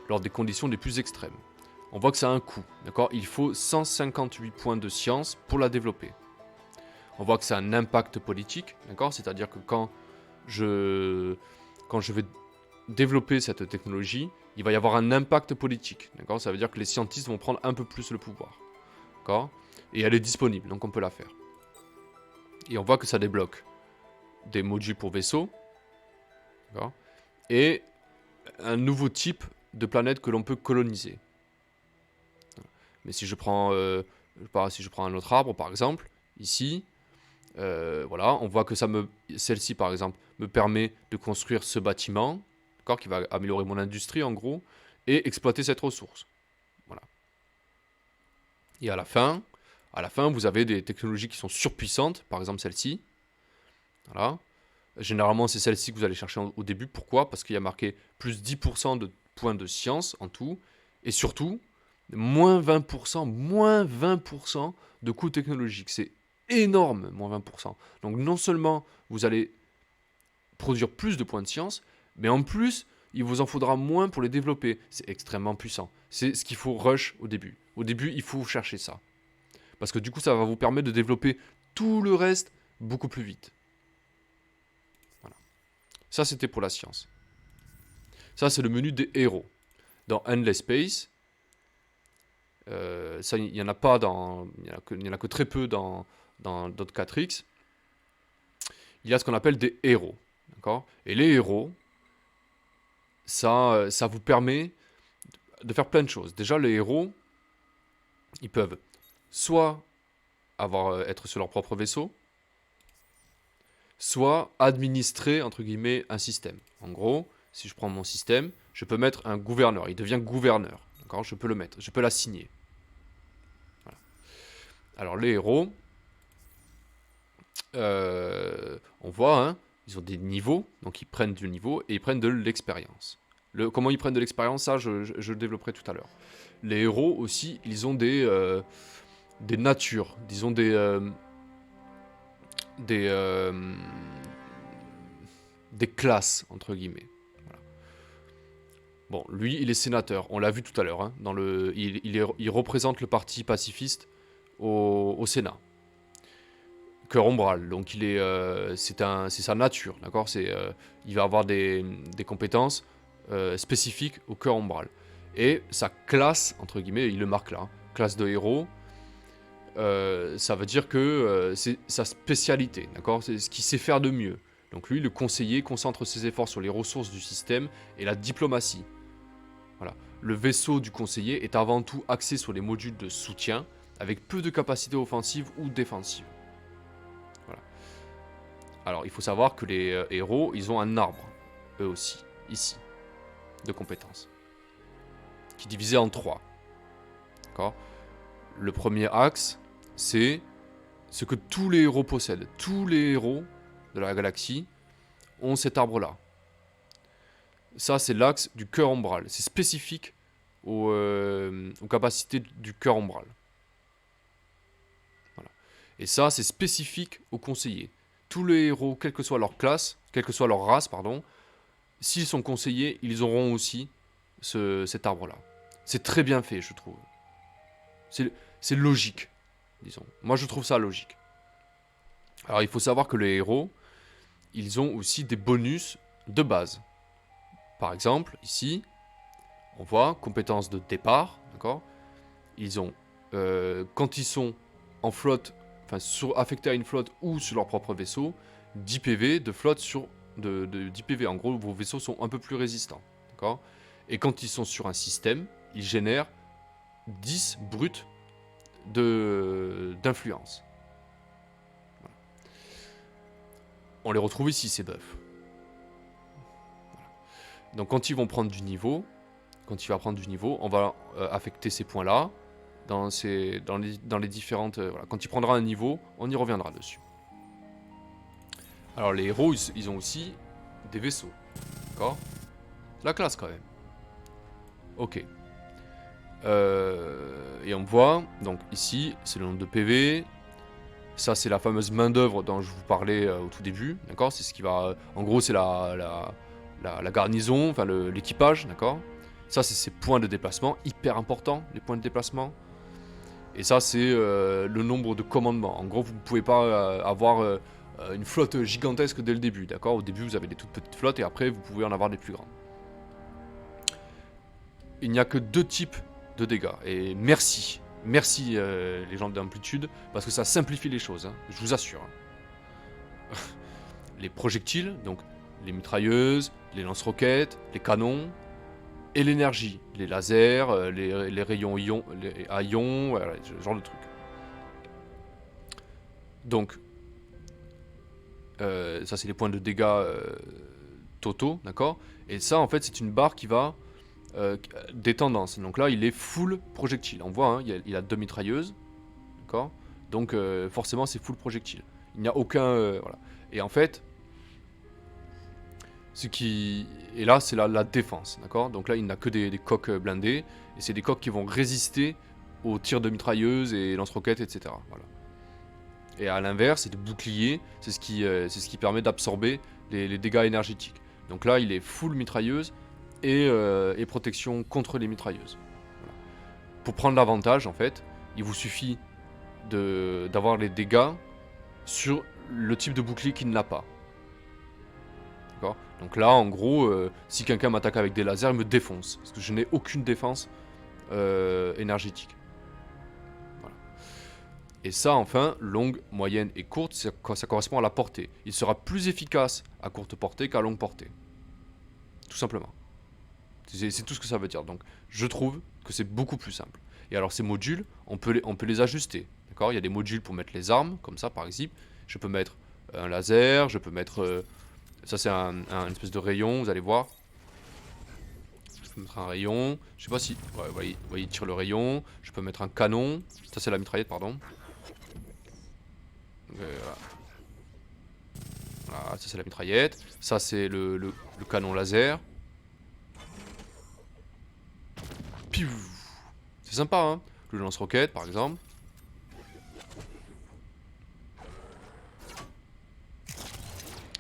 A: lors des conditions les plus extrêmes. On voit que ça a un coût, d'accord? Il faut 158 points de science pour la développer. On voit que ça a un impact politique, d'accord? C'est-à-dire que quand je vais développer cette technologie, il va y avoir un impact politique, d'accord? Ça veut dire que les scientifiques vont prendre un peu plus le pouvoir, d'accord? Et elle est disponible, donc on peut la faire. Et on voit que ça débloque des modules pour vaisseaux, d'accord? Et un nouveau type de planète que l'on peut coloniser. Mais si je prends, je sais pas, si je prends un autre arbre, par exemple, ici, voilà, on voit que celle-ci, par exemple, me permet de construire ce bâtiment, d'accord, qui va améliorer mon industrie, en gros, et exploiter cette ressource. Voilà. Et à la fin, vous avez des technologies qui sont surpuissantes, par exemple celle-ci. Voilà. Généralement, c'est celle-ci que vous allez chercher au début. Pourquoi? Parce qu'il y a marqué plus 10% de points de science en tout. Et surtout, moins 20% de coûts technologiques. C'est énorme, moins 20%. Donc non seulement vous allez produire plus de points de science, mais en plus, il vous en faudra moins pour les développer. C'est extrêmement puissant. C'est ce qu'il faut rush au début. Au début, il faut chercher ça. Parce que du coup, ça va vous permettre de développer tout le reste beaucoup plus vite. Voilà. Ça, c'était pour la science. Ça, c'est le menu des héros. Dans Endless Space, ça, il n'y en a pas dans... Il n'y en a que très peu dans .4x. Il y a ce qu'on appelle des héros. D'accord? Et les héros, ça vous permet de faire plein de choses. Déjà, les héros, ils peuvent soit être sur leur propre vaisseau, soit administrer, entre guillemets, un système. En gros, si je prends mon système, je peux mettre un gouverneur. Il devient gouverneur. D'accord? Je peux le mettre. Je peux l'assigner. Voilà. Alors, les héros, on voit, hein, ils ont des niveaux. Donc, ils prennent du niveau et ils prennent de l'expérience. Comment ils prennent de l'expérience, ça, je le développerai tout à l'heure. Les héros aussi, ils ont des natures, disons des classes, entre guillemets. Voilà. Bon, lui, il est sénateur, on l'a vu tout à l'heure. Hein, il représente le parti pacifiste au Sénat. Cœur ombral, donc c'est sa nature, d'accord. Il va avoir des compétences spécifiques au cœur ombral. Et sa classe, entre guillemets, il le marque là, hein, classe de héros, ça veut dire que c'est sa spécialité, d'accord. C'est ce qu'il sait faire de mieux. Donc lui, le conseiller, concentre ses efforts sur les ressources du système et la diplomatie. Voilà. Le vaisseau du conseiller est avant tout axé sur les modules de soutien, avec peu de capacités offensives ou défensives. Voilà. Alors, il faut savoir que les héros, ils ont un arbre, eux aussi, ici, de compétences, qui est divisé en 3. D'accord. Le premier axe, c'est ce que tous les héros possèdent. Tous les héros de la galaxie ont cet arbre-là. Ça, c'est l'axe du cœur ombral. C'est spécifique aux capacités du cœur ombral. Voilà. Et ça, c'est spécifique aux conseillers. Tous les héros, quelle que soit leur classe, quelle que soit leur race, pardon, s'ils sont conseillers, ils auront aussi cet arbre-là. C'est très bien fait, je trouve. C'est logique, disons. Moi, je trouve ça logique. Alors, il faut savoir que les héros, ils ont aussi des bonus de base. Par exemple, ici, on voit compétences de départ, d'accord. Ils ont, quand ils sont en flotte, enfin affectés à une flotte ou sur leur propre vaisseau, 10 PV de flotte sur 10 PV. En gros, vos vaisseaux sont un peu plus résistants, d'accord. Et quand ils sont sur un système, ils génèrent 10 bruts d'influence. Voilà. On les retrouve ici, ces buffs. Voilà. Donc quand ils vont prendre du niveau, on va affecter ces points-là dans les différentes... voilà. Quand il prendra un niveau, on y reviendra dessus. Alors les héros, ils ont aussi des vaisseaux. D'accord. La classe quand même. Ok. Et on voit, donc ici, c'est le nombre de PV. Ça, c'est la fameuse main-d'œuvre dont je vous parlais au tout début. D'accord. C'est ce qui va. En gros, c'est la garnison, enfin l'équipage. D'accord. Ça, c'est ses points de déplacement. Hyper important, les points de déplacement. Et ça, c'est le nombre de commandements. En gros, vous ne pouvez pas avoir une flotte gigantesque dès le début. D'accord. Au début, vous avez des toutes petites flottes et après, vous pouvez en avoir des plus grandes. Il n'y a que 2 types de dégâts. Et merci les gens d'amplitude, parce que ça simplifie les choses, hein, je vous assure. Les projectiles, donc les mitrailleuses, les lance-roquettes, les canons, et l'énergie, les lasers, les rayons à ions, voilà, ce genre de truc. Donc, ça c'est les points de dégâts totaux, d'accord? Et ça en fait c'est une barre qui va des tendances. Donc là il est full projectile. On voit, hein, il a 2 mitrailleuses, d'accord? Donc forcément c'est full projectile. Il n'y a aucun... voilà. Et en fait, et là c'est la défense, d'accord? Donc là il n'a que des coques blindées, et c'est des coques qui vont résister aux tirs de mitrailleuses et lance-roquettes, etc. Voilà. Et à l'inverse, c'est des boucliers, c'est ce qui permet d'absorber les dégâts énergétiques. Donc là il est full mitrailleuse et protection contre les mitrailleuses. Voilà. Pour prendre l'avantage en fait, il vous suffit d'avoir les dégâts sur le type de bouclier qui ne l'a pas. D'accord ? Donc là, en gros, si quelqu'un m'attaque avec des lasers, il me défonce. Parce que je n'ai aucune défense énergétique. Voilà. Et ça, enfin, longue, moyenne et courte, ça correspond à la portée. Il sera plus efficace à courte portée qu'à longue portée. Tout simplement. C'est tout ce que ça veut dire. Donc, je trouve que c'est beaucoup plus simple. Et alors, ces modules, on peut les ajuster. D'accord ? Il y a des modules pour mettre les armes, comme ça, par exemple. Je peux mettre un laser, je peux mettre... ça, c'est une espèce de rayon, vous allez voir. Je peux mettre un rayon. Je sais pas si... Ouais, vous voyez, il tire le rayon. Je peux mettre un canon. Ça, c'est la mitraillette, pardon. Voilà. Voilà, ça, c'est la mitraillette. Ça, c'est le canon laser. Piou. C'est sympa, hein. Le lance-roquette, par exemple.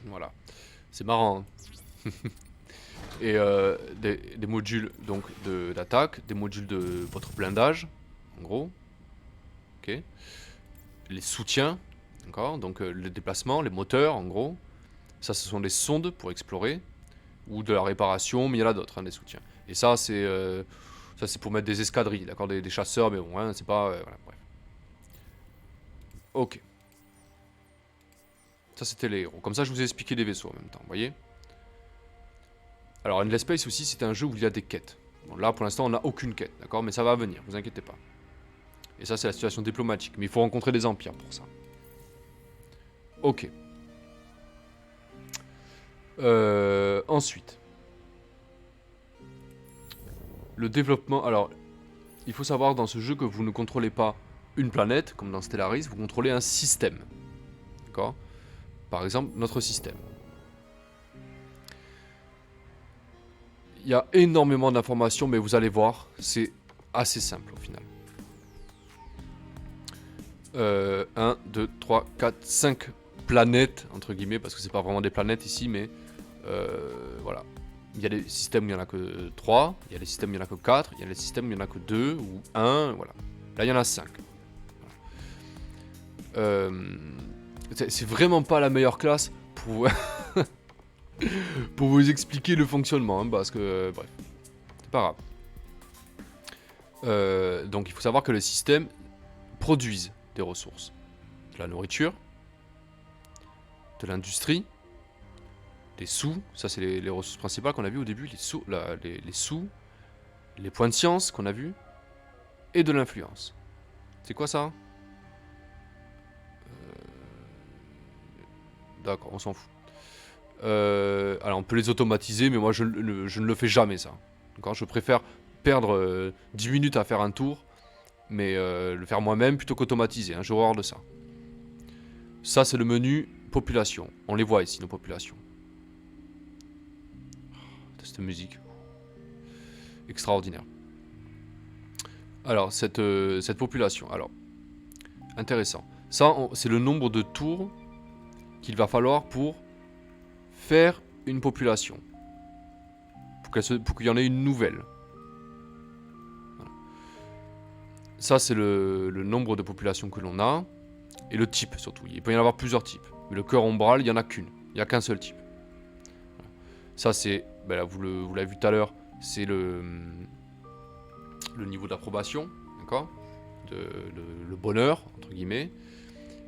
A: Voilà. C'est marrant, hein. Et des modules donc d'attaque, des modules de votre blindage, en gros. Ok. Les soutiens, d'accord. Donc le déplacement, les moteurs, en gros. Ça, ce sont des sondes pour explorer. Ou de la réparation, mais il y en a d'autres, hein, des soutiens. Et ça, c'est pour mettre des escadrilles, d'accord, des chasseurs, mais bon, hein, c'est pas... voilà, bref. Ok. Ça, c'était les héros. Comme ça, je vous ai expliqué les vaisseaux en même temps, vous voyez. Alors, Endless Space aussi, c'est un jeu où il y a des quêtes. Bon, là, pour l'instant, on n'a aucune quête, d'accord, mais ça va venir, vous inquiétez pas. Et ça, c'est la situation diplomatique. Mais il faut rencontrer des empires pour ça. Ok. Ensuite. Le développement... Alors, il faut savoir dans ce jeu que vous ne contrôlez pas une planète, comme dans Stellaris, vous contrôlez un système. D'accord ? Par exemple, notre système. Il y a énormément d'informations, mais vous allez voir, c'est assez simple au final. 1, 2, 3, 4, 5 planètes, entre guillemets, parce que c'est pas vraiment des planètes ici, mais voilà. Il y a des systèmes où il n'y en a que 3, il y a des systèmes où il n'y en a que 4, il y a des systèmes où il n'y en a que 2 ou 1, voilà. Là, il y en a 5. C'est vraiment pas la meilleure classe pour, pour vous expliquer le fonctionnement, hein, parce que, bref, c'est pas grave. Donc, il faut savoir que les systèmes produisent des ressources. De la nourriture, de l'industrie, des sous, ça c'est les ressources principales qu'on a vu au début, les sous, les points de science qu'on a vu, et de l'influence. C'est quoi ça ? D'accord, on s'en fout. Alors on peut les automatiser, mais moi je ne le fais jamais ça. D'accord, je préfère perdre 10 minutes à faire un tour, mais le faire moi-même plutôt qu'automatiser, hein, j'ai horreur de ça. Ça c'est le menu population, on les voit ici nos populations. Cette musique extraordinaire. Alors cette population, alors intéressant. Ça c'est le nombre de tours qu'il va falloir pour faire une population, pour qu'il y en ait une nouvelle. Voilà. Ça c'est le nombre de populations que l'on a et le type surtout. Il peut y en avoir plusieurs types, mais le cœur ombral il y en a qu'une, il n'y a qu'un seul type. Voilà. Ça c'est, ben là, vous l'avez vu tout à l'heure, c'est le niveau d'approbation, d'accord, le bonheur entre guillemets.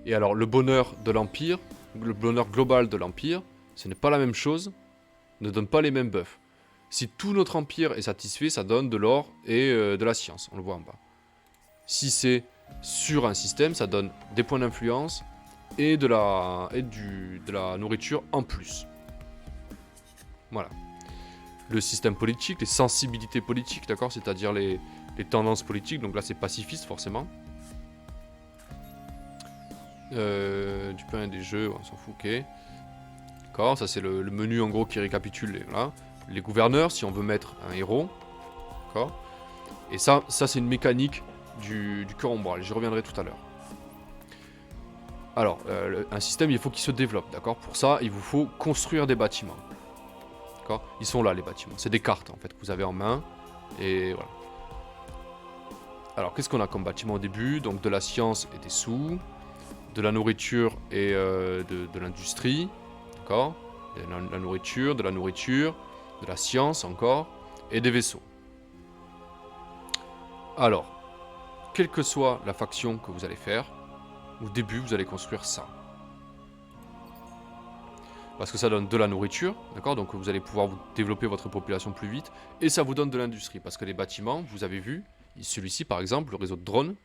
A: Et alors le bonheur de l'Empire, le bonheur global de l'Empire, ce n'est pas la même chose, ne donne pas les mêmes buffs. Si tout notre empire est satisfait, ça donne de l'or et de la science. On le voit en bas. Si c'est sur un système, ça donne des points d'influence et de la nourriture en plus. Voilà. Le système politique, les sensibilités politiques, d'accord, c'est-à-dire les tendances politiques. Donc là, c'est pacifiste, forcément. Du pain et des jeux, on s'en fout, ok. D'accord, ça c'est le menu en gros qui récapitule les gouverneurs, si on veut mettre un héros. D'accord. Et ça c'est une mécanique du cœur ombral, j'y reviendrai tout à l'heure. Alors, un système, il faut qu'il se développe, d'accord. Pour ça, il vous faut construire des bâtiments. D'accord. Ils sont là, les bâtiments. C'est des cartes, en fait, que vous avez en main. Et voilà. Alors, qu'est-ce qu'on a comme bâtiment au début? Donc, de la science et des sous. De la nourriture et de l'industrie. D'accord. De la nourriture, de la science encore. Et des vaisseaux. Alors, quelle que soit la faction que vous allez faire, au début, vous allez construire ça. Parce que ça donne de la nourriture, d'accord. Donc vous allez pouvoir vous développer votre population plus vite. Et ça vous donne de l'industrie. Parce que les bâtiments, vous avez vu, celui-ci par exemple, le réseau de drones.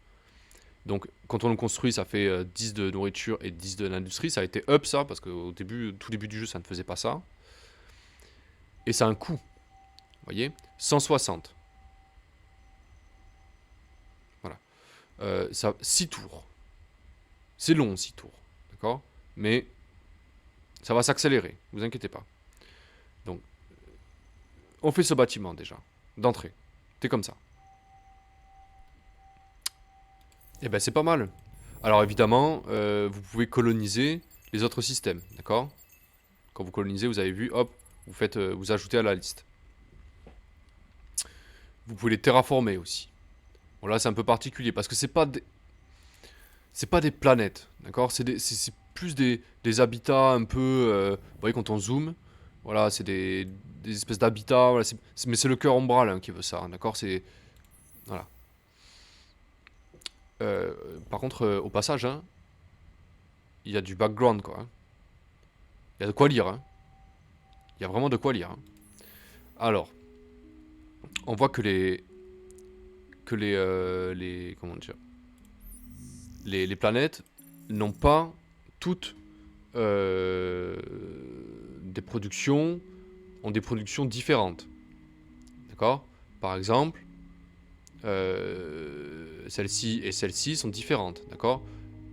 A: Donc quand on le construit, ça fait 10 de nourriture et 10 de l'industrie. Ça a été up ça, parce qu'au début, tout début du jeu, ça ne faisait pas ça. Et ça a un coût. Vous voyez, 160. Voilà. Ça, 6 tours. C'est long, 6 tours. D'accord. Mais ça va s'accélérer, ne vous inquiétez pas. Donc, on fait ce bâtiment déjà, d'entrée. C'est comme ça. Et ben c'est pas mal. Alors évidemment, vous pouvez coloniser les autres systèmes, d'accord. Quand vous colonisez, vous avez vu, hop, vous ajoutez à la liste. Vous pouvez les terraformer aussi. Bon là c'est un peu particulier, parce que c'est pas des planètes, d'accord. C'est plus des habitats un peu... vous voyez, quand on zoome, voilà, c'est des espèces d'habitats, voilà, mais c'est le cœur ombral hein, qui veut ça, d'accord. C'est... Voilà. Par contre, au passage, hein, il y a du background, quoi. Hein. Il y a de quoi lire, hein. Il y a vraiment de quoi lire. Hein. Alors, on voit que les comment dire, les planètes n'ont pas toutes des productions, ont des productions différentes. D'accord. Par exemple, celle-ci et celle-ci sont différentes. D'accord.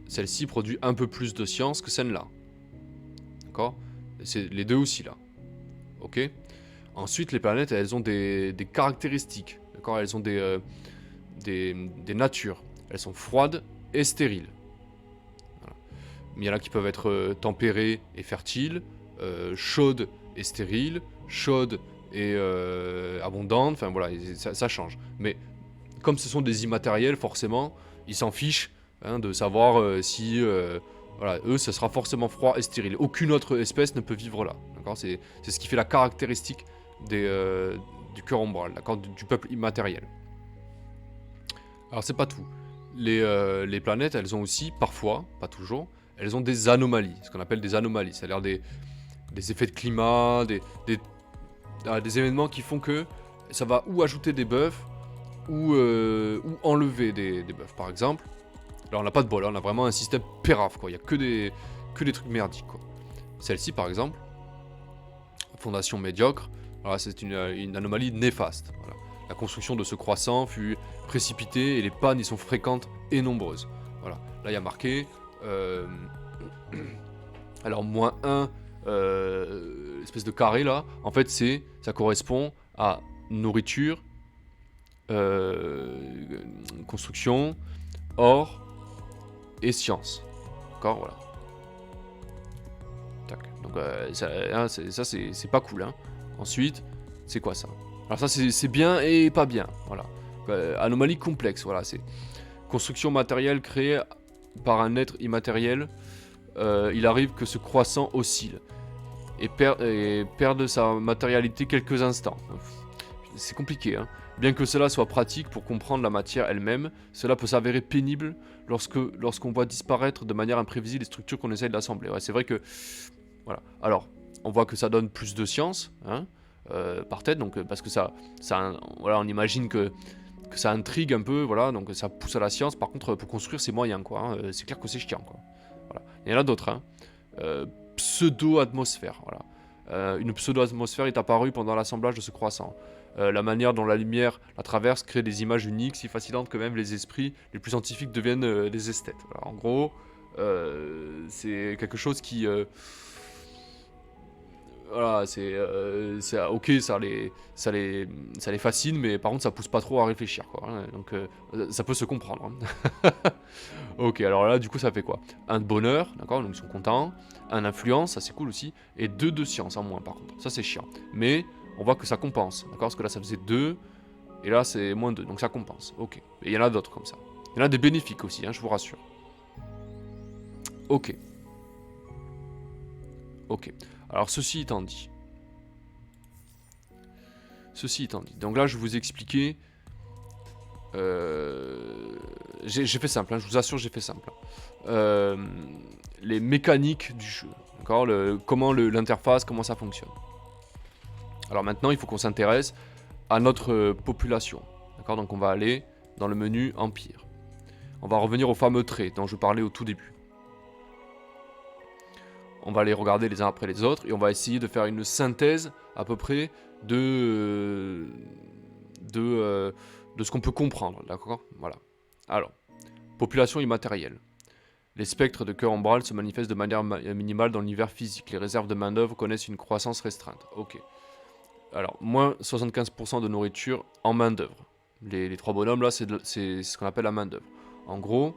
A: Celle-ci produit un peu plus de science que celle-là. D'accord. C'est les deux aussi là. Ok. Ensuite, les planètes, elles ont des caractéristiques. D'accord. Elles ont des natures. Elles sont froides et stériles. Voilà. Il y en a qui peuvent être tempérées et fertiles, chaudes et stériles, chaudes et abondantes. Enfin voilà, ça change. Mais comme ce sont des immatériels, forcément, ils s'en fichent hein, de savoir si... voilà, eux, ce sera forcément froid et stérile. Aucune autre espèce ne peut vivre là. D'accord. C'est ce qui fait la caractéristique du cœur ombral, d'accord, du peuple immatériel. Alors c'est pas tout. Les planètes, elles ont aussi, parfois, pas toujours, elles ont des anomalies, ce qu'on appelle des anomalies, c'est-à-dire des effets de climat, des événements qui font que ça va ou ajouter des buffs, ou enlever des buffs. Par exemple, là on n'a pas de bol, là, on a vraiment un système pérave, quoi. Il n'y a que des trucs merdiques, quoi. Celle-ci, par exemple, fondation médiocre, voilà, c'est une anomalie néfaste. Voilà. La construction de ce croissant fut précipitée et les pannes y sont fréquentes et nombreuses. Voilà. Là, il y a marqué... alors, -1, espèce de carré, là. En fait, ça correspond à nourriture, construction, or et science. D'accord, voilà. Tac. Donc, ça c'est pas cool, hein. Ensuite, c'est quoi ça? Alors ça c'est bien et pas bien, voilà. Anomalie complexe, voilà, c'est construction matérielle créée par un être immatériel. Il arrive que ce croissant oscille et perde sa matérialité quelques instants. C'est compliqué, hein. Bien que cela soit pratique pour comprendre la matière elle-même, cela peut s'avérer pénible lorsqu'on voit disparaître de manière imprévisible les structures qu'on essaye d'assembler. Ouais, c'est vrai que... Voilà. Alors, on voit que ça donne plus de science, hein. par tête, donc parce que voilà, on imagine que ça intrigue un peu, voilà, donc ça pousse à la science. Par contre, pour construire, c'est moyen, quoi. Hein, c'est clair que c'est chiant, quoi. Voilà. Il y en a d'autres, hein. Pseudo-atmosphère, voilà. Une pseudo-atmosphère est apparue pendant l'assemblage de ce croissant. La manière dont la lumière la traverse crée des images uniques, si fascinantes que même les esprits les plus scientifiques deviennent des esthètes. Voilà, en gros, c'est quelque chose qui... voilà, ok, ça les fascine, mais par contre, ça pousse pas trop à réfléchir, quoi. Hein, donc, ça peut se comprendre. Hein. Ok, alors là, du coup, ça fait quoi? Un de bonheur, d'accord, donc ils sont contents. Un influence, ça c'est cool aussi. Et 2 de science en moins, par contre. Ça, c'est chiant. Mais on voit que ça compense, d'accord? Parce que là, ça faisait 2, et là, c'est moins 2, donc ça compense. Ok. Et il y en a d'autres comme ça. Il y en a des bénéfiques aussi, hein, je vous rassure. Ok. Ok. Alors, ceci étant dit. Donc là, je vais vous expliquer. J'ai fait simple, hein, je vous assure, j'ai fait simple. Les mécaniques du jeu, d'accord, comment l'interface, comment ça fonctionne. Alors maintenant, il faut qu'on s'intéresse à notre population, d'accord. Donc on va aller dans le menu Empire. On va revenir aux fameux traits dont je parlais au tout début. On va les regarder les uns après les autres et on va essayer de faire une synthèse à peu près de ce qu'on peut comprendre, d'accord. Voilà. Alors, population immatérielle. Les spectres de cœur ombral se manifestent de manière minimale dans l'univers physique. Les réserves de main-d'œuvre connaissent une croissance restreinte. Ok. Alors, moins 75% de nourriture en main-d'œuvre. Les 3 bonhommes là, c'est ce qu'on appelle la main-d'œuvre. En gros,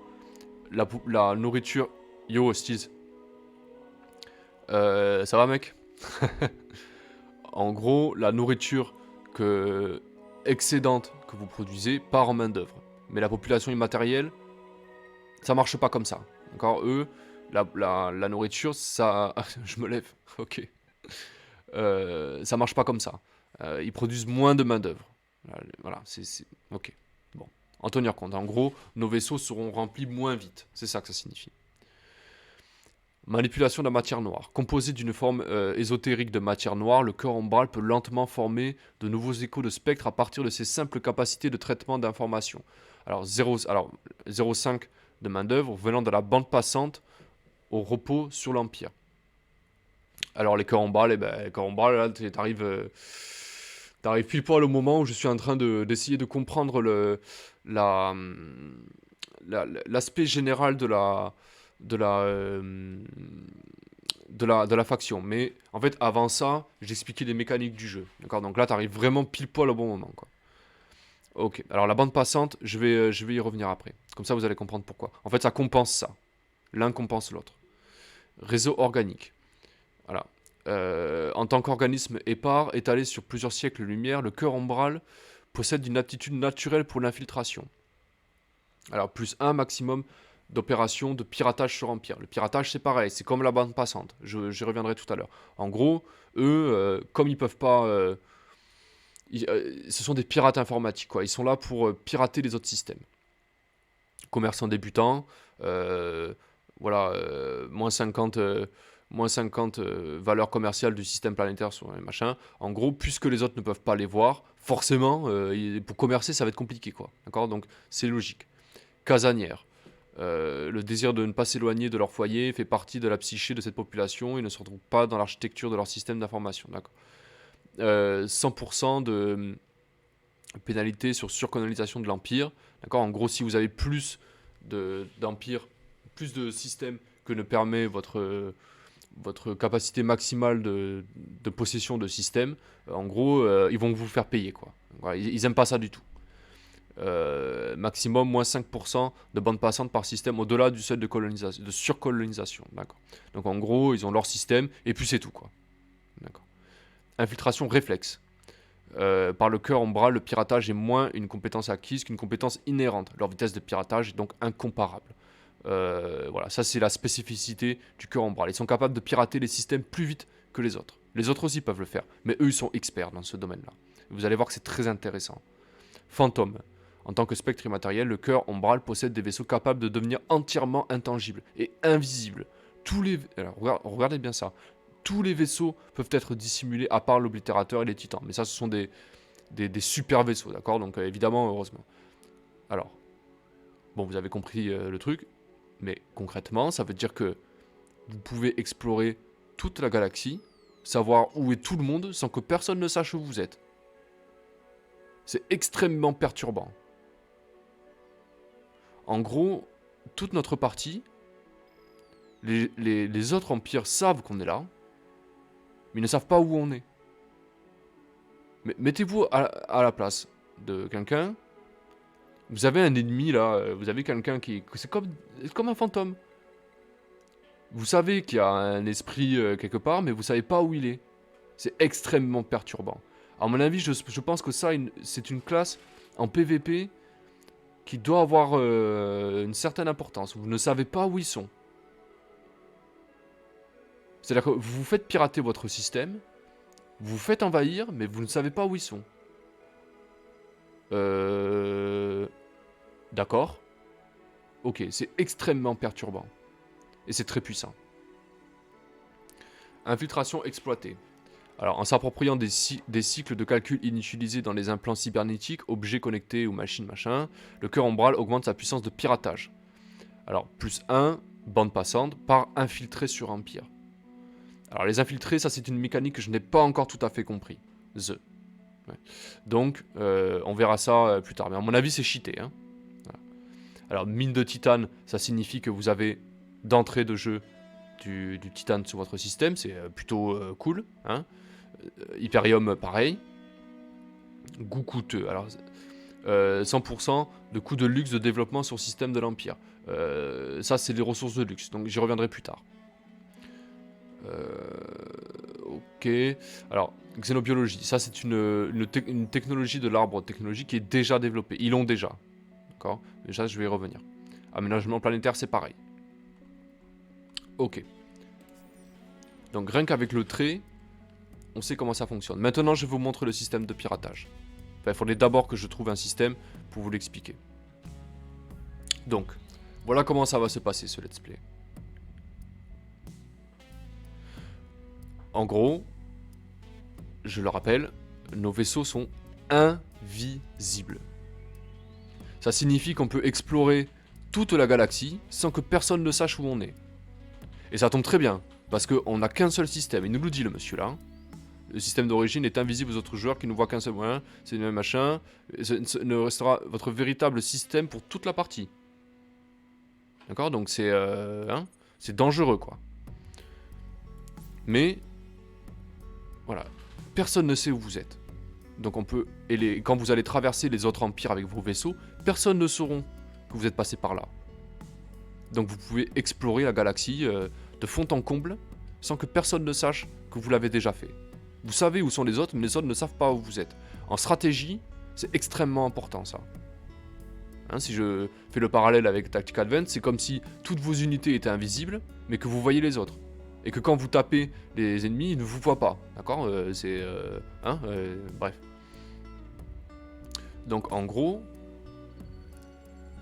A: la nourriture. Yo, Stiz. Ça va, mec? En gros, la nourriture excédente que vous produisez part en main-d'œuvre. Mais la population immatérielle, ça marche pas comme ça. Encore eux, la nourriture, ça. Je me lève, ok. Ça marche pas comme ça. Ils produisent moins de main-d'œuvre. Voilà, ok. Bon. En tenir compte. En gros, nos vaisseaux seront remplis moins vite. C'est ça que ça signifie. Manipulation de la matière noire. Composé d'une forme ésotérique de matière noire, le cœur ombral peut lentement former de nouveaux échos de spectres à partir de ses simples capacités de traitement d'informations. Alors 0,5 de main-d'œuvre venant de la bande passante au repos sur l'Empire. Alors les cœurs ombral, là, t'arrives pile poil au moment où je suis en train d'essayer de comprendre l'aspect général de la faction. Mais en fait, avant ça, j'expliquais les mécaniques du jeu. D'accord, donc là, t'arrives vraiment pile poil au bon moment, quoi. Ok, alors la bande passante, je vais y revenir après. Comme ça, vous allez comprendre pourquoi. En fait, ça compense ça. L'un compense l'autre. Réseau organique. Voilà. En tant qu'organisme épars, étalé sur plusieurs siècles-lumière, le cœur ombral possède une aptitude naturelle pour l'infiltration. Alors, plus 1 maximum d'opérations de piratage sur Empire. Le piratage, c'est pareil, c'est comme la bande passante. J'y reviendrai tout à l'heure. En gros, eux, comme ils peuvent pas... ce sont des pirates informatiques, quoi. Ils sont là pour pirater les autres systèmes. Commerçants débutants, voilà, moins 50 valeurs commerciales du système planétaire sur les machins. En gros, puisque les autres ne peuvent pas les voir, forcément, pour commercer, ça va être compliqué, quoi. D'accord, donc c'est logique. Casanière. Le désir de ne pas s'éloigner de leur foyer fait partie de la psyché de cette population et ne se retrouve pas dans l'architecture de leur système d'information. D'accord. 100% de pénalité sur surcolonisation de l'Empire. D'accord. En gros, si vous avez plus d'Empire, plus de systèmes que ne permet votre capacité maximale de possession de système, en gros, ils vont vous faire payer, quoi. Voilà, ils aiment pas ça du tout. Maximum moins 5% de bande passante par système au-delà du seuil de surcolonisation. D'accord. Donc en gros, ils ont leur système et puis c'est tout, quoi. D'accord. Infiltration réflexe. Par le cœur ombral, le piratage est moins une compétence acquise qu'une compétence inhérente. Leur vitesse de piratage est donc incomparable. Voilà, ça c'est la spécificité du cœur ombral. Ils sont capables de pirater les systèmes plus vite que les autres. Les autres aussi peuvent le faire, mais eux ils sont experts dans ce domaine-là. Vous allez voir que c'est très intéressant. Fantôme. En tant que spectre immatériel, le cœur ombral possède des vaisseaux capables de devenir entièrement intangibles et invisibles. Alors, regardez bien ça. tous les vaisseaux peuvent être dissimulés à part l'oblitérateur et les titans. Mais ça, ce sont des super vaisseaux, d'accord? Donc évidemment, heureusement. Alors, bon, vous avez compris le truc, mais concrètement, ça veut dire que vous pouvez explorer toute la galaxie, savoir où est tout le monde sans que personne ne sache où vous êtes. C'est extrêmement perturbant. En gros, toute notre partie, les autres empires savent qu'on est là, mais ils ne savent pas où on est. Mais mettez-vous à la place de quelqu'un. Vous avez un ennemi là, vous avez quelqu'un qui... C'est comme un fantôme. Vous savez qu'il y a un esprit quelque part, mais vous savez pas où il est. C'est extrêmement perturbant. À mon avis, je pense que ça, c'est une classe en PVP qui doit avoir une certaine importance. Vous ne savez pas où ils sont. C'est-à-dire que vous vous faites pirater votre système, vous vous faites envahir, mais vous ne savez pas où ils sont. D'accord. Ok, c'est extrêmement perturbant. Et c'est très puissant. Infiltration exploitée. Alors, en s'appropriant des cycles de calcul inutilisés dans les implants cybernétiques, objets connectés ou machines machin, le cœur ombral augmente sa puissance de piratage. Alors, plus 1, bande passante, par infiltré sur Empire. Alors, les infiltrés, ça c'est une mécanique que je n'ai pas encore tout à fait compris. Ouais. Donc, on verra ça plus tard. Mais à mon avis, c'est cheaté. Hein. Voilà. Alors, mine de titane, ça signifie que vous avez d'entrée de jeu du titane sur votre système. C'est plutôt cool. Hein. Hyperium, pareil. Goût coûteux. Alors, 100% de coût de luxe de développement sur le système de l'Empire. Ça, c'est les ressources de luxe. Donc, j'y reviendrai plus tard. Ok. Alors, xénobiologie. Ça, c'est une technologie de l'arbre technologique qui est déjà développée. Ils l'ont déjà. D'accord. Déjà, je vais y revenir. Aménagement planétaire, c'est pareil. Ok. Donc, rien qu'avec le trait, on sait comment ça fonctionne. Maintenant, je vous montre le système de piratage. Enfin, il faudrait d'abord que je trouve un système pour vous l'expliquer. Donc, voilà comment ça va se passer, ce let's play. En gros, je le rappelle, nos vaisseaux sont invisibles. Ça signifie qu'on peut explorer toute la galaxie sans que personne ne sache où on est. Et ça tombe très bien, parce qu'on n'a qu'un seul système, il nous le dit le monsieur là. Le système d'origine est invisible aux autres joueurs qui ne voient qu'un seul moyen, c'est le même machin. Ce ne restera votre véritable système pour toute la partie. D'accord? Donc c'est dangereux quoi. Mais voilà, personne ne sait où vous êtes. Donc on peut... quand vous allez traverser les autres empires avec vos vaisseaux, personne ne saura que vous êtes passé par là. Donc vous pouvez explorer la galaxie de fond en comble, sans que personne ne sache que vous l'avez déjà fait. Vous savez où sont les autres, mais les autres ne savent pas où vous êtes. En stratégie, c'est extrêmement important ça. Hein, si je fais le parallèle avec Tactical Advance, c'est comme si toutes vos unités étaient invisibles, mais que vous voyez les autres. Et que quand vous tapez les ennemis, ils ne vous voient pas. D'accord? Bref. Donc en gros,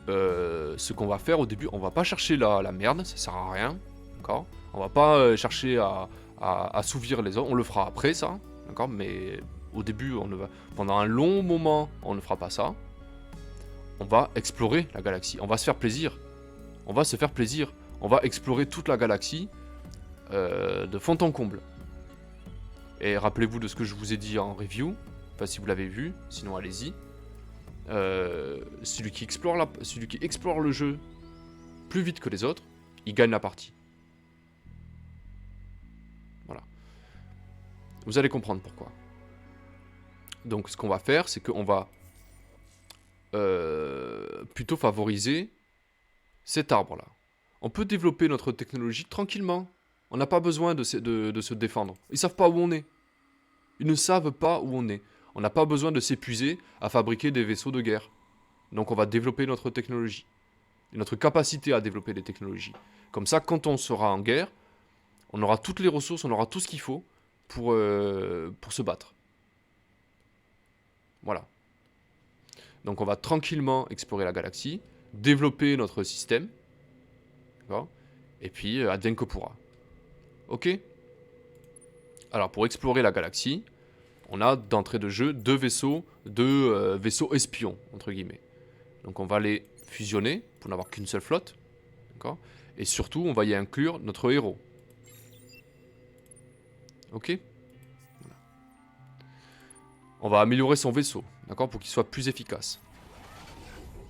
A: ce qu'on va faire au début, on va pas chercher la merde, ça sert à rien. D'accord? On va pas chercher à assouvir les autres, on le fera après ça. D'accord? Mais au début, pendant un long moment, on ne fera pas ça. On va explorer la galaxie, on va se faire plaisir. On va se faire plaisir. On va explorer toute la galaxie. De fond en comble. Et rappelez-vous de ce que je vous ai dit en review, enfin si vous l'avez vu, sinon allez-y. Celui qui explore le jeu plus vite que les autres, il gagne la partie. Voilà. Vous allez comprendre pourquoi. Donc ce qu'on va faire, c'est qu'on va plutôt favoriser cet arbre-là. On peut développer notre technologie tranquillement. On n'a pas besoin de se défendre. Ils savent pas où on est. Ils ne savent pas où on est. On n'a pas besoin de s'épuiser à fabriquer des vaisseaux de guerre. Donc on va développer notre technologie. Et notre capacité à développer des technologies. Comme ça, quand on sera en guerre, on aura toutes les ressources, on aura tout ce qu'il faut pour se battre. Voilà. Donc on va tranquillement explorer la galaxie, développer notre système. D'accord ? Et puis, advienne que pourra. Ok ? Alors, pour explorer la galaxie, on a d'entrée de jeu deux vaisseaux espions, entre guillemets. Donc on va les fusionner pour n'avoir qu'une seule flotte. D'accord. Et surtout, on va y inclure notre héros. Ok. Voilà. On va améliorer son vaisseau, d'accord, pour qu'il soit plus efficace.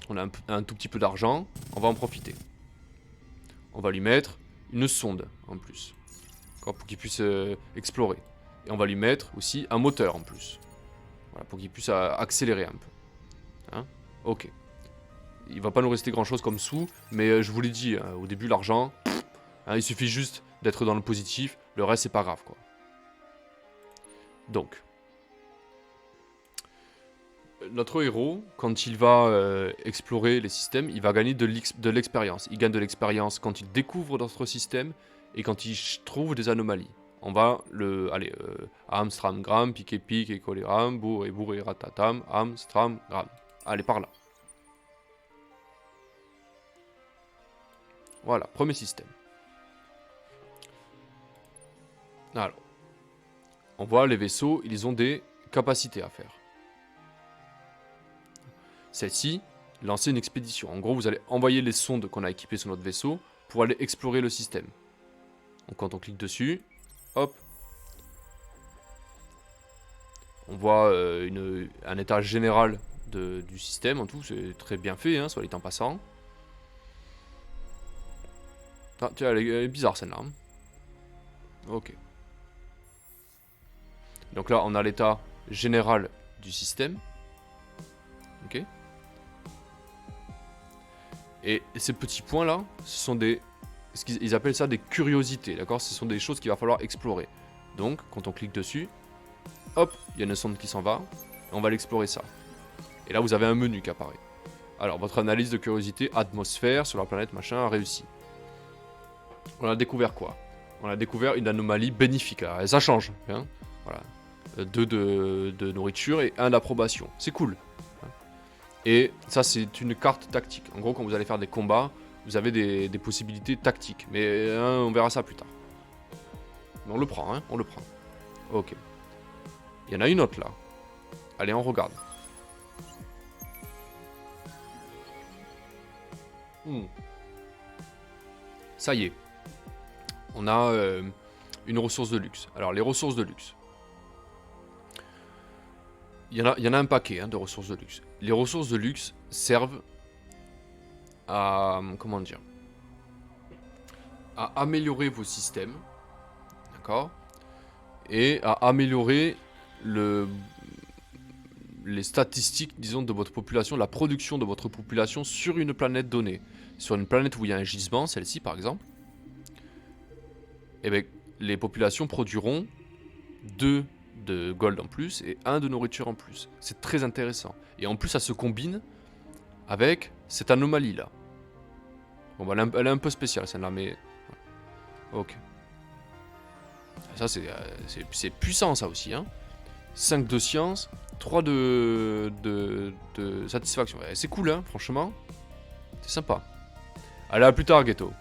A: On a un tout petit peu d'argent, on va en profiter. On va lui mettre une sonde en plus, d'accord, pour qu'il puisse explorer. Et on va lui mettre aussi un moteur en plus. Voilà, pour qu'il puisse accélérer un peu. Hein. Ok. Il va pas nous rester grand chose comme sous, mais je vous l'ai dit, hein, au début l'argent, hein, il suffit juste d'être dans le positif, le reste c'est pas grave quoi. Donc, notre héros, quand il va explorer les systèmes, il va gagner de l'expérience. Il gagne de l'expérience quand il découvre notre système et quand il trouve des anomalies. On va allez, Amstram, Gram, Piqué, Pique, et Coléram, Bourré, Bourré, Ratatam, Amstram, Gram. Allez, par là. Voilà, premier système. Alors, on voit les vaisseaux, ils ont des capacités à faire. Celle-ci, lancer une expédition. En gros, vous allez envoyer les sondes qu'on a équipées sur notre vaisseau pour aller explorer le système. Donc quand on clique dessus, hop, on voit un état général du système en tout. C'est très bien fait, hein, soit dit en passant. Ah, tiens, elle est bizarre celle-là. Hein. Ok. Donc là, on a l'état général du système. Ok. Et ces petits points-là, ce sont des... Ils appellent ça des curiosités, d'accord? Ce sont des choses qu'il va falloir explorer. Donc, quand on clique dessus, hop, il y a une sonde qui s'en va, et on va l'explorer ça. Et là, vous avez un menu qui apparaît. Alors, votre analyse de curiosité, atmosphère, sur la planète, machin, a réussi. On a découvert quoi? On a découvert une anomalie bénéfique. Alors, ça change, hein, voilà. 2 de nourriture et 1 d'approbation. C'est cool. Et ça, c'est une carte tactique. En gros, quand vous allez faire des combats, vous avez des possibilités tactiques. Mais on verra ça plus tard. Mais on le prend, hein, on le prend. Ok. Il y en a une autre là. Allez, on regarde. Ça y est. On a une ressource de luxe. Alors, les ressources de luxe. Il y en a un paquet hein, de ressources de luxe. Les ressources de luxe servent à... Comment dire? À améliorer vos systèmes. D'accord? Et à améliorer les statistiques, disons, de votre population, la production de votre population sur une planète donnée. Sur une planète où il y a un gisement, celle-ci par exemple, eh bien, les populations produiront 2 de gold en plus et 1 de nourriture en plus. C'est très intéressant. Et en plus, ça se combine avec cette anomalie-là. Bon, bah, elle est un peu spéciale, celle-là, mais... Ok. Ça, c'est puissant, ça aussi, hein. 5 de science, 3 de satisfaction. Ouais, c'est cool, hein, franchement. C'est sympa. Allez, à plus tard, Ghetto.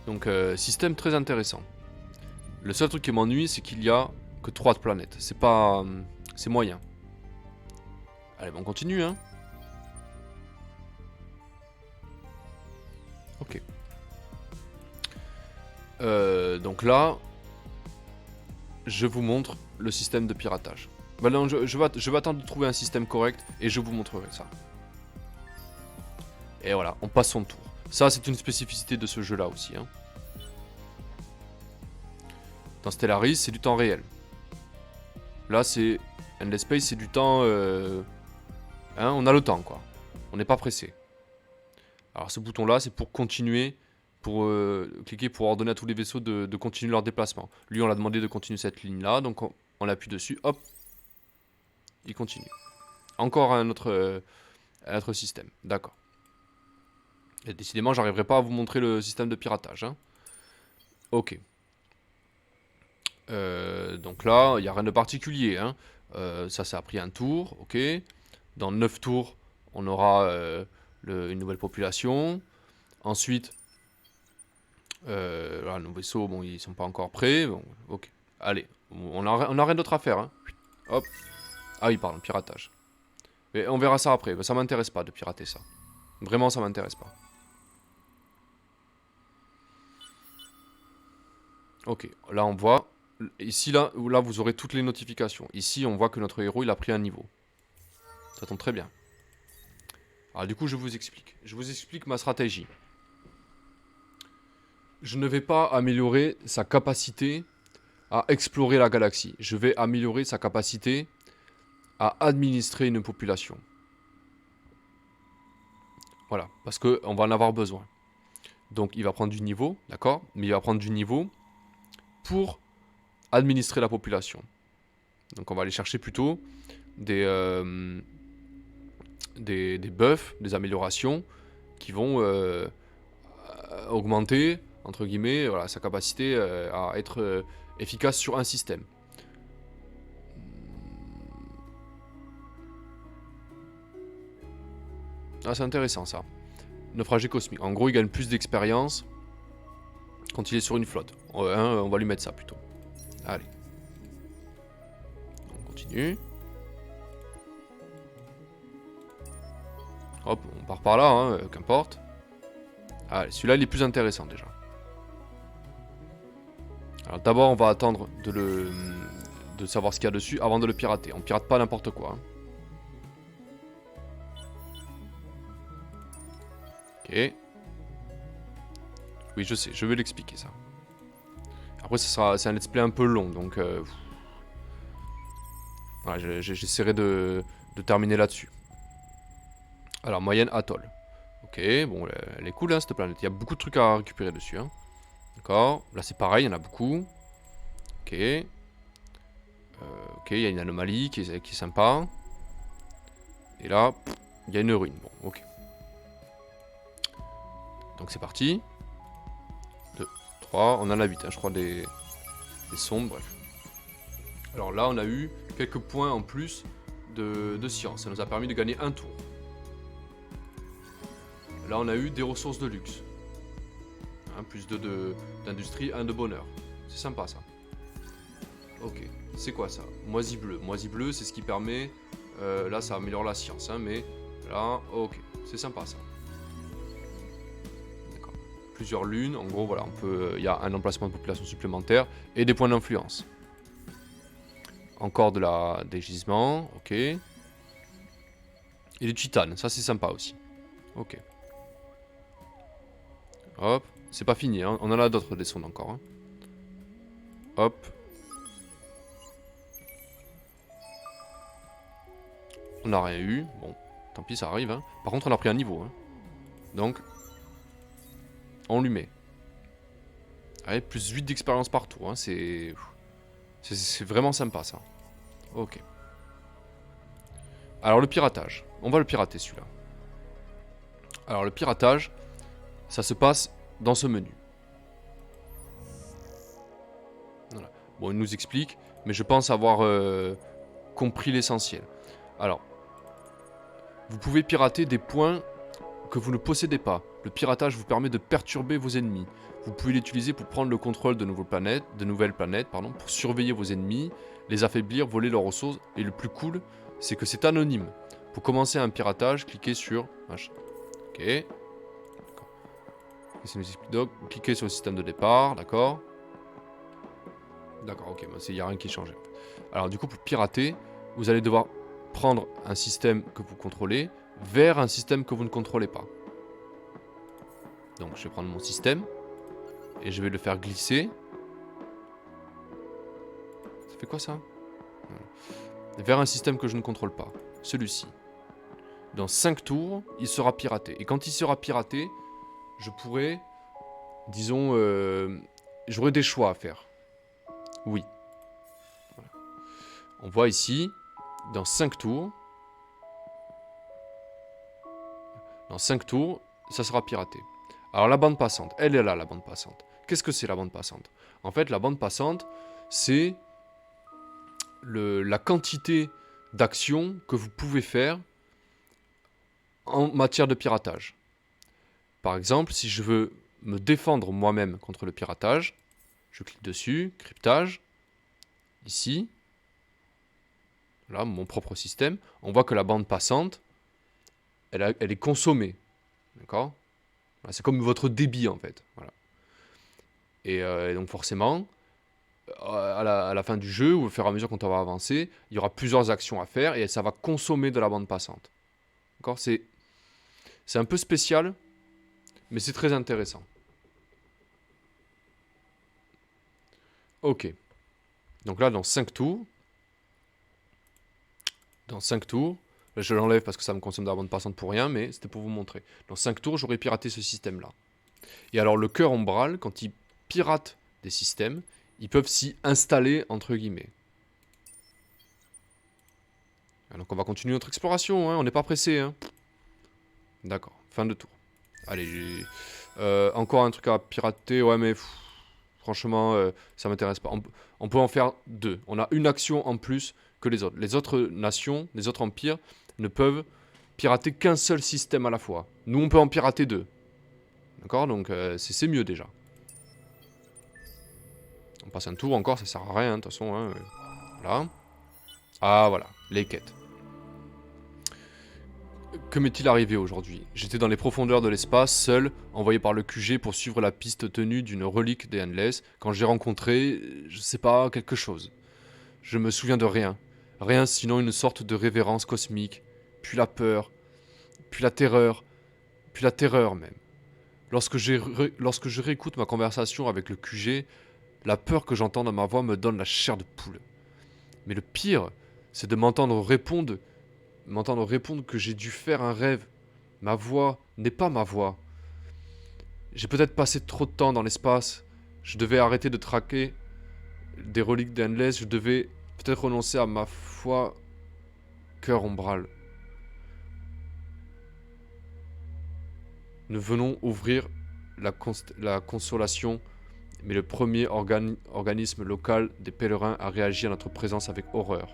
A: Donc, système très intéressant. Le seul truc qui m'ennuie, c'est qu'il y a que 3 planètes. C'est pas... c'est moyen. Allez, on continue, hein. Ok. Donc là, je vous montre le système de piratage. Bah non, je vais attendre de trouver un système correct et je vous montrerai ça. Et voilà, on passe son tour. Ça, c'est une spécificité de ce jeu-là aussi, hein. Dans Stellaris, c'est du temps réel. Là, c'est... Endless Space, c'est du temps... Hein, on a le temps, quoi. On n'est pas pressé. Alors, ce bouton-là, c'est pour continuer... Pour cliquer pour ordonner à tous les vaisseaux de continuer leur déplacement. Lui, on l'a demandé de continuer cette ligne-là. Donc, on appuie dessus. Hop. Il continue. Encore un autre système. D'accord. Et décidément, j'arriverai pas à vous montrer le système de piratage. Hein. Ok. Donc là, il n'y a rien de particulier. Hein. Ça a pris un tour. Ok. Dans 9 tours, on aura une nouvelle population. Ensuite, Là, nos vaisseaux, bon, ils sont pas encore prêts. Bon, ok. Allez, on a rien d'autre à faire. Hein. Hop. Ah oui, pardon, piratage. Mais on verra ça après. Ça m'intéresse pas de pirater ça. Vraiment, ça m'intéresse pas. Ok, là on voit. Ici, là, vous aurez toutes les notifications. Ici, on voit que notre héros, il a pris un niveau. Ça tombe très bien. Alors du coup, je vous explique. Je vous explique ma stratégie. Je ne vais pas améliorer sa capacité à explorer la galaxie. Je vais améliorer sa capacité à administrer une population. Voilà, parce qu'on va en avoir besoin. Donc il va prendre du niveau, d'accord? Mais il va prendre du niveau pour administrer la population. Donc on va aller chercher plutôt des buffs, des améliorations qui vont augmenter, entre guillemets, voilà, sa capacité à être efficace sur un système. Ah, c'est intéressant ça. Naufragé cosmique. En gros, il gagne plus d'expérience quand il est sur une flotte. On va lui mettre ça plutôt. Allez. On continue. Hop, on part par là, hein, qu'importe. Allez, celui-là, il est plus intéressant déjà. Alors d'abord, on va attendre de savoir ce qu'il y a dessus avant de le pirater. On pirate pas n'importe quoi. Hein. Ok. Oui, je sais, je vais l'expliquer ça. Après, c'est un let's play un peu long, donc... voilà, j'essaierai de terminer là-dessus. Alors, moyenne atoll. Ok, bon, elle est cool, hein, cette planète. Il y a beaucoup de trucs à récupérer dessus. Hein. D'accord. Là, c'est pareil, il y en a beaucoup. Ok. Ok, il y a une anomalie qui est sympa. Et là, il y a une ruine. Bon, ok. Donc c'est parti. 2, 3, on en a 8, hein, je crois, des sombres, bref. Alors là, on a eu quelques points en plus de science. Ça nous a permis de gagner un tour. Là, on a eu des ressources de luxe. Hein, plus 2 d'industrie, 1 de bonheur. C'est sympa, ça. Ok, c'est quoi ça? Moisi bleu. Moisi bleu, c'est ce qui permet... là, ça améliore la science, hein, mais là, ok. C'est sympa, ça. D'accord. Plusieurs lunes. En gros, voilà, il y a un emplacement de population supplémentaire et des points d'influence. Encore des gisements, ok. Et du titane, ça c'est sympa aussi. Ok. Hop, c'est pas fini, hein. On en a d'autres des sondes encore. Hein. Hop. On n'a rien eu, bon, tant pis, ça arrive. Hein. Par contre, on a pris un niveau. Hein. Donc, on lui met. Allez, plus 8 d'expérience par tour, hein. C'est vraiment sympa ça. Ok. Alors le piratage. On va le pirater celui-là. Alors le piratage, ça se passe dans ce menu. Voilà. Bon, il nous explique, mais je pense avoir compris l'essentiel. Alors, vous pouvez pirater des points que vous ne possédez pas. Le piratage vous permet de perturber vos ennemis. Vous pouvez l'utiliser pour prendre le contrôle de nouvelles planètes, pour surveiller vos ennemis, les affaiblir, voler leurs ressources. Et le plus cool, c'est que c'est anonyme. Pour commencer un piratage, cliquez sur... Ok. Donc, cliquez sur le système de départ, d'accord. D'accord, ok, il n'y a rien qui change. Alors du coup, pour pirater, vous allez devoir prendre un système que vous contrôlez vers un système que vous ne contrôlez pas. Donc je vais prendre mon système et je vais le faire glisser. Ça fait quoi ça? Vers un système que je ne contrôle pas. Celui-ci. Dans 5 tours, il sera piraté. Et quand il sera piraté, je pourrai, disons, j'aurai des choix à faire. Oui. Voilà. On voit ici, dans 5 tours, ça sera piraté. Alors la bande passante, elle est là, la bande passante. Qu'est-ce que c'est la bande passante? En fait, la bande passante, c'est la quantité d'actions que vous pouvez faire en matière de piratage. Par exemple, si je veux me défendre moi-même contre le piratage. Je clique dessus, cryptage, ici. Voilà, mon propre système. On voit que la bande passante, elle est consommée. D'accord? Voilà, c'est comme votre débit en fait. Voilà. Et donc forcément, à la fin du jeu, ou au fur et à mesure qu'on va avancer, il y aura plusieurs actions à faire et ça va consommer de la bande passante. D'accord? C'est un peu spécial, mais c'est très intéressant. Ok. Donc là, dans 5 tours, là, je l'enlève parce que ça me consomme de la bande passante pour rien, mais c'était pour vous montrer. Dans 5 tours, j'aurais piraté ce système-là. Et alors, le cœur ombral, quand il pirate des systèmes, ils peuvent s'y installer, entre guillemets. Donc on va continuer notre exploration, hein, on n'est pas pressé. Hein. D'accord, fin de tour. Allez, encore un truc à pirater, ouais mais franchement, ça m'intéresse pas. On peut en faire 2. On a une action en plus que les autres. Les autres nations, les autres empires, ne peuvent pirater qu'un seul système à la fois. Nous, on peut en pirater 2. D'accord? Donc c'est mieux déjà. On passe un tour encore, ça sert à rien, de toute façon. Hein. Voilà. Ah, voilà, les quêtes. Que m'est-il arrivé aujourd'hui? J'étais dans les profondeurs de l'espace, seul, envoyé par le QG pour suivre la piste tenue d'une relique des Endless, quand j'ai rencontré, je sais pas, quelque chose. Je me souviens de rien. Rien sinon une sorte de révérence cosmique, puis la peur, puis la terreur même. Lorsque je réécoute ma conversation avec le QG, la peur que j'entends dans ma voix me donne la chair de poule. Mais le pire, c'est de m'entendre répondre que j'ai dû faire un rêve. Ma voix n'est pas ma voix. J'ai peut-être passé trop de temps dans l'espace. Je devais arrêter de traquer des reliques d'Endless. Je devais peut-être renoncer à ma foi cœur ombral. Nous venons ouvrir la consolation, mais le premier organisme local des pèlerins a réagi à notre présence avec horreur.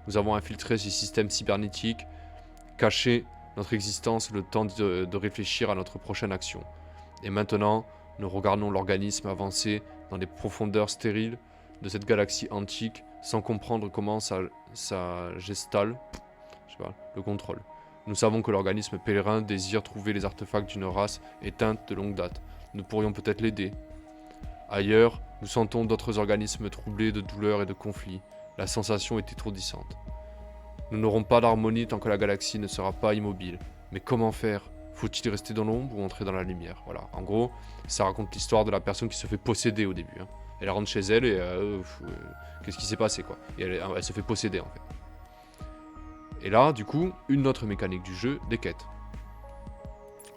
A: Nous avons infiltré ces systèmes cybernétiques, caché notre existence le temps de réfléchir à notre prochaine action. Et maintenant, nous regardons l'organisme avancer dans les profondeurs stériles de cette galaxie antique sans comprendre comment ça gestale le contrôle. Nous savons que l'organisme pèlerin désire trouver les artefacts d'une race éteinte de longue date. Nous pourrions peut-être l'aider. Ailleurs, nous sentons d'autres organismes troublés de douleurs et de conflits. La sensation est étourdissante. Nous n'aurons pas d'harmonie tant que la galaxie ne sera pas immobile. Mais comment faire? Faut-il rester dans l'ombre ou entrer dans la lumière? Voilà, en gros, ça raconte l'histoire de la personne qui se fait posséder au début. Hein. Elle rentre chez elle et qu'est-ce qui s'est passé quoi? Et elle se fait posséder en fait. Et là, du coup, une autre mécanique du jeu, des quêtes.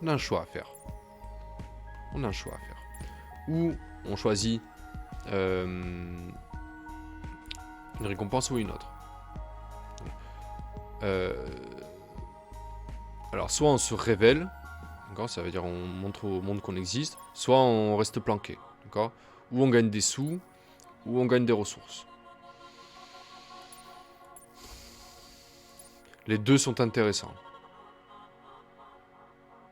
A: On a un choix à faire. Ou on choisit une récompense ou une autre. Alors, soit on se révèle, d'accord, ça veut dire on montre au monde qu'on existe, soit on reste planqué, d'accord, ou on gagne des sous, ou on gagne des ressources. Les deux sont intéressants.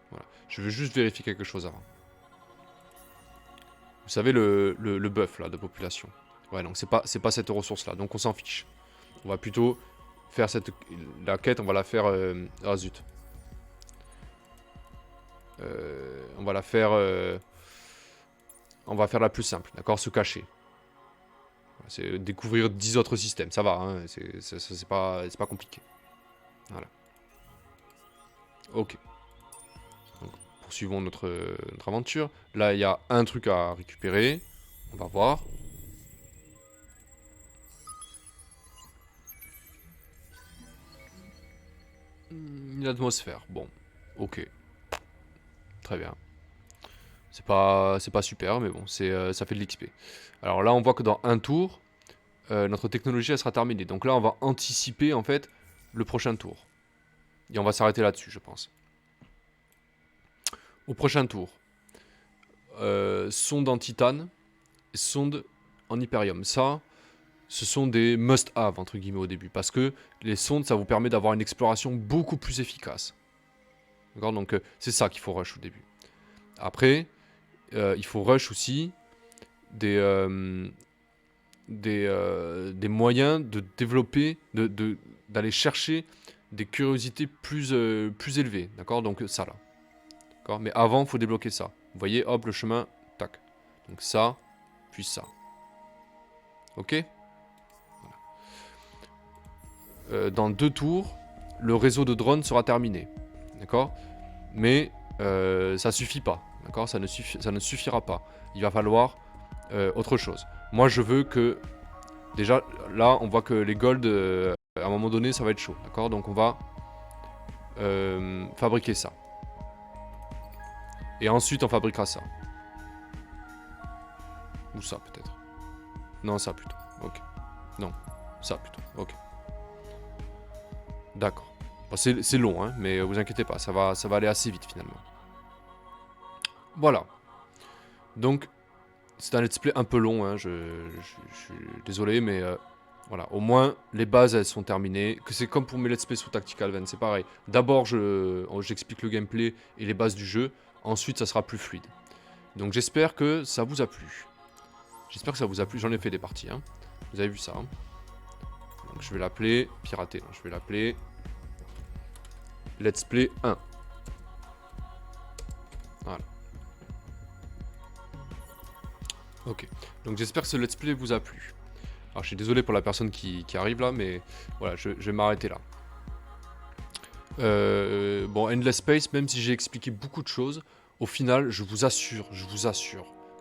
A: Voilà. Je veux juste vérifier quelque chose avant. Vous savez le buff là de population. Ouais, donc c'est pas cette ressource là, donc on s'en fiche. On va plutôt faire la quête, on va la faire ah zut. On va faire la plus simple, d'accord, se cacher. C'est découvrir 10 autres systèmes, ça va, hein, c'est pas compliqué. Voilà. Ok. Donc, poursuivons notre aventure. Là, il y a un truc à récupérer. On va voir. Une atmosphère. Bon. Ok. Très bien. C'est pas super, mais bon, ça fait de l'XP. Alors là, on voit que dans un tour, notre technologie, elle sera terminée. Donc là, on va anticiper, en fait, le prochain tour. Et on va s'arrêter là-dessus, je pense. Au prochain tour, sonde en titane, sonde en hyperium. Ça, ce sont des must-have, entre guillemets, au début. Parce que les sondes, ça vous permet d'avoir une exploration beaucoup plus efficace. D'accord? Donc, c'est ça qu'il faut rush au début. Après, il faut rush aussi des, des moyens de développer, d'aller chercher des curiosités plus élevées, d'accord? Donc ça là, d'accord? Mais avant, il faut débloquer ça. Vous voyez, hop, le chemin, tac. Donc ça, puis ça. Ok? Dans 2 tours, le réseau de drones sera terminé, d'accord? Mais ça suffit pas, d'accord? Ça ne suffira pas. Il va falloir autre chose. Moi, je veux que... Déjà, là, on voit que les golds, à un moment donné, ça va être chaud, d'accord? Donc on va fabriquer ça. Et ensuite, on fabriquera ça. Ou ça, peut-être. Non, ça, plutôt. Ok. Non, ça, plutôt. Ok. D'accord. Bon, c'est long, hein, mais vous inquiétez pas, ça va aller assez vite, finalement. Voilà. Donc, c'est un let's play un peu long, hein, je suis désolé, mais voilà. Au moins, les bases, elles sont terminées. Que c'est comme pour mes let's play sur Tactical Van, c'est pareil. D'abord, j'explique le gameplay et les bases du jeu. Ensuite, ça sera plus fluide. Donc, j'espère que ça vous a plu. J'espère que ça vous a plu. J'en ai fait des parties, hein. Vous avez vu ça, hein. Donc, je vais l'appeler... Pirater, non, je vais l'appeler... Let's Play 1. Voilà. Ok. Donc j'espère que ce let's play vous a plu. Alors je suis désolé pour la personne qui arrive là, mais voilà, je vais m'arrêter là. Bon, Endless Space, même si j'ai expliqué beaucoup de choses, au final, je vous assure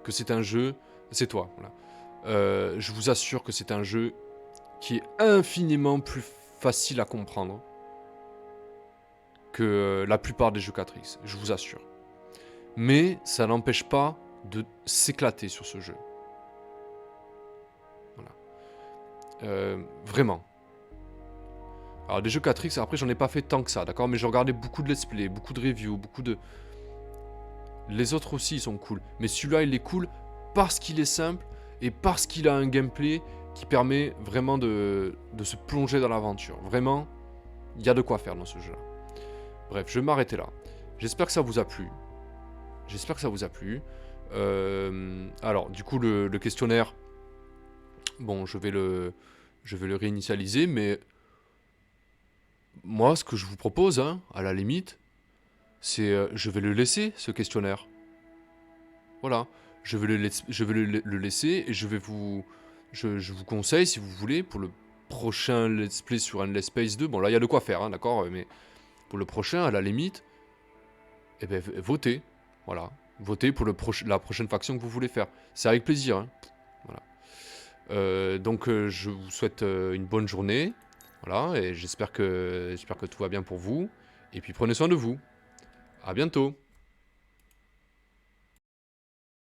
A: que c'est un jeu... C'est toi, voilà. Je vous assure que c'est un jeu qui est infiniment plus facile à comprendre que la plupart des jeux 4X, je vous assure. Mais ça n'empêche pas de s'éclater sur ce jeu. Voilà. Vraiment. Alors des jeux 4X, après j'en ai pas fait tant que ça, d'accord? Mais j'ai regardé beaucoup de let's play, beaucoup de reviews, beaucoup de... Les autres aussi ils sont cool. Mais celui-là il est cool parce qu'il est simple et parce qu'il a un gameplay qui permet vraiment de se plonger dans l'aventure. Vraiment, il y a de quoi faire dans ce jeu-là. Bref, je vais m'arrêter là. J'espère que ça vous a plu. J'espère que ça vous a plu. Alors, du coup, le questionnaire... Bon, je vais le réinitialiser, mais... Moi, ce que je vous propose, hein, à la limite, c'est... je vais le laisser, ce questionnaire. Voilà. Je vais le laisser et je vais vous... Je vous conseille, si vous voulez, pour le prochain let's play sur Endless Space 2... Bon, là, il y a de quoi faire, hein, d'accord? Mais pour le prochain, à la limite... Eh ben, votez. Voilà. Votez pour la prochaine faction que vous voulez faire. C'est avec plaisir, hein. Voilà. Donc, je vous souhaite une bonne journée. Voilà, et j'espère que tout va bien pour vous. Et puis, prenez soin de vous. À bientôt.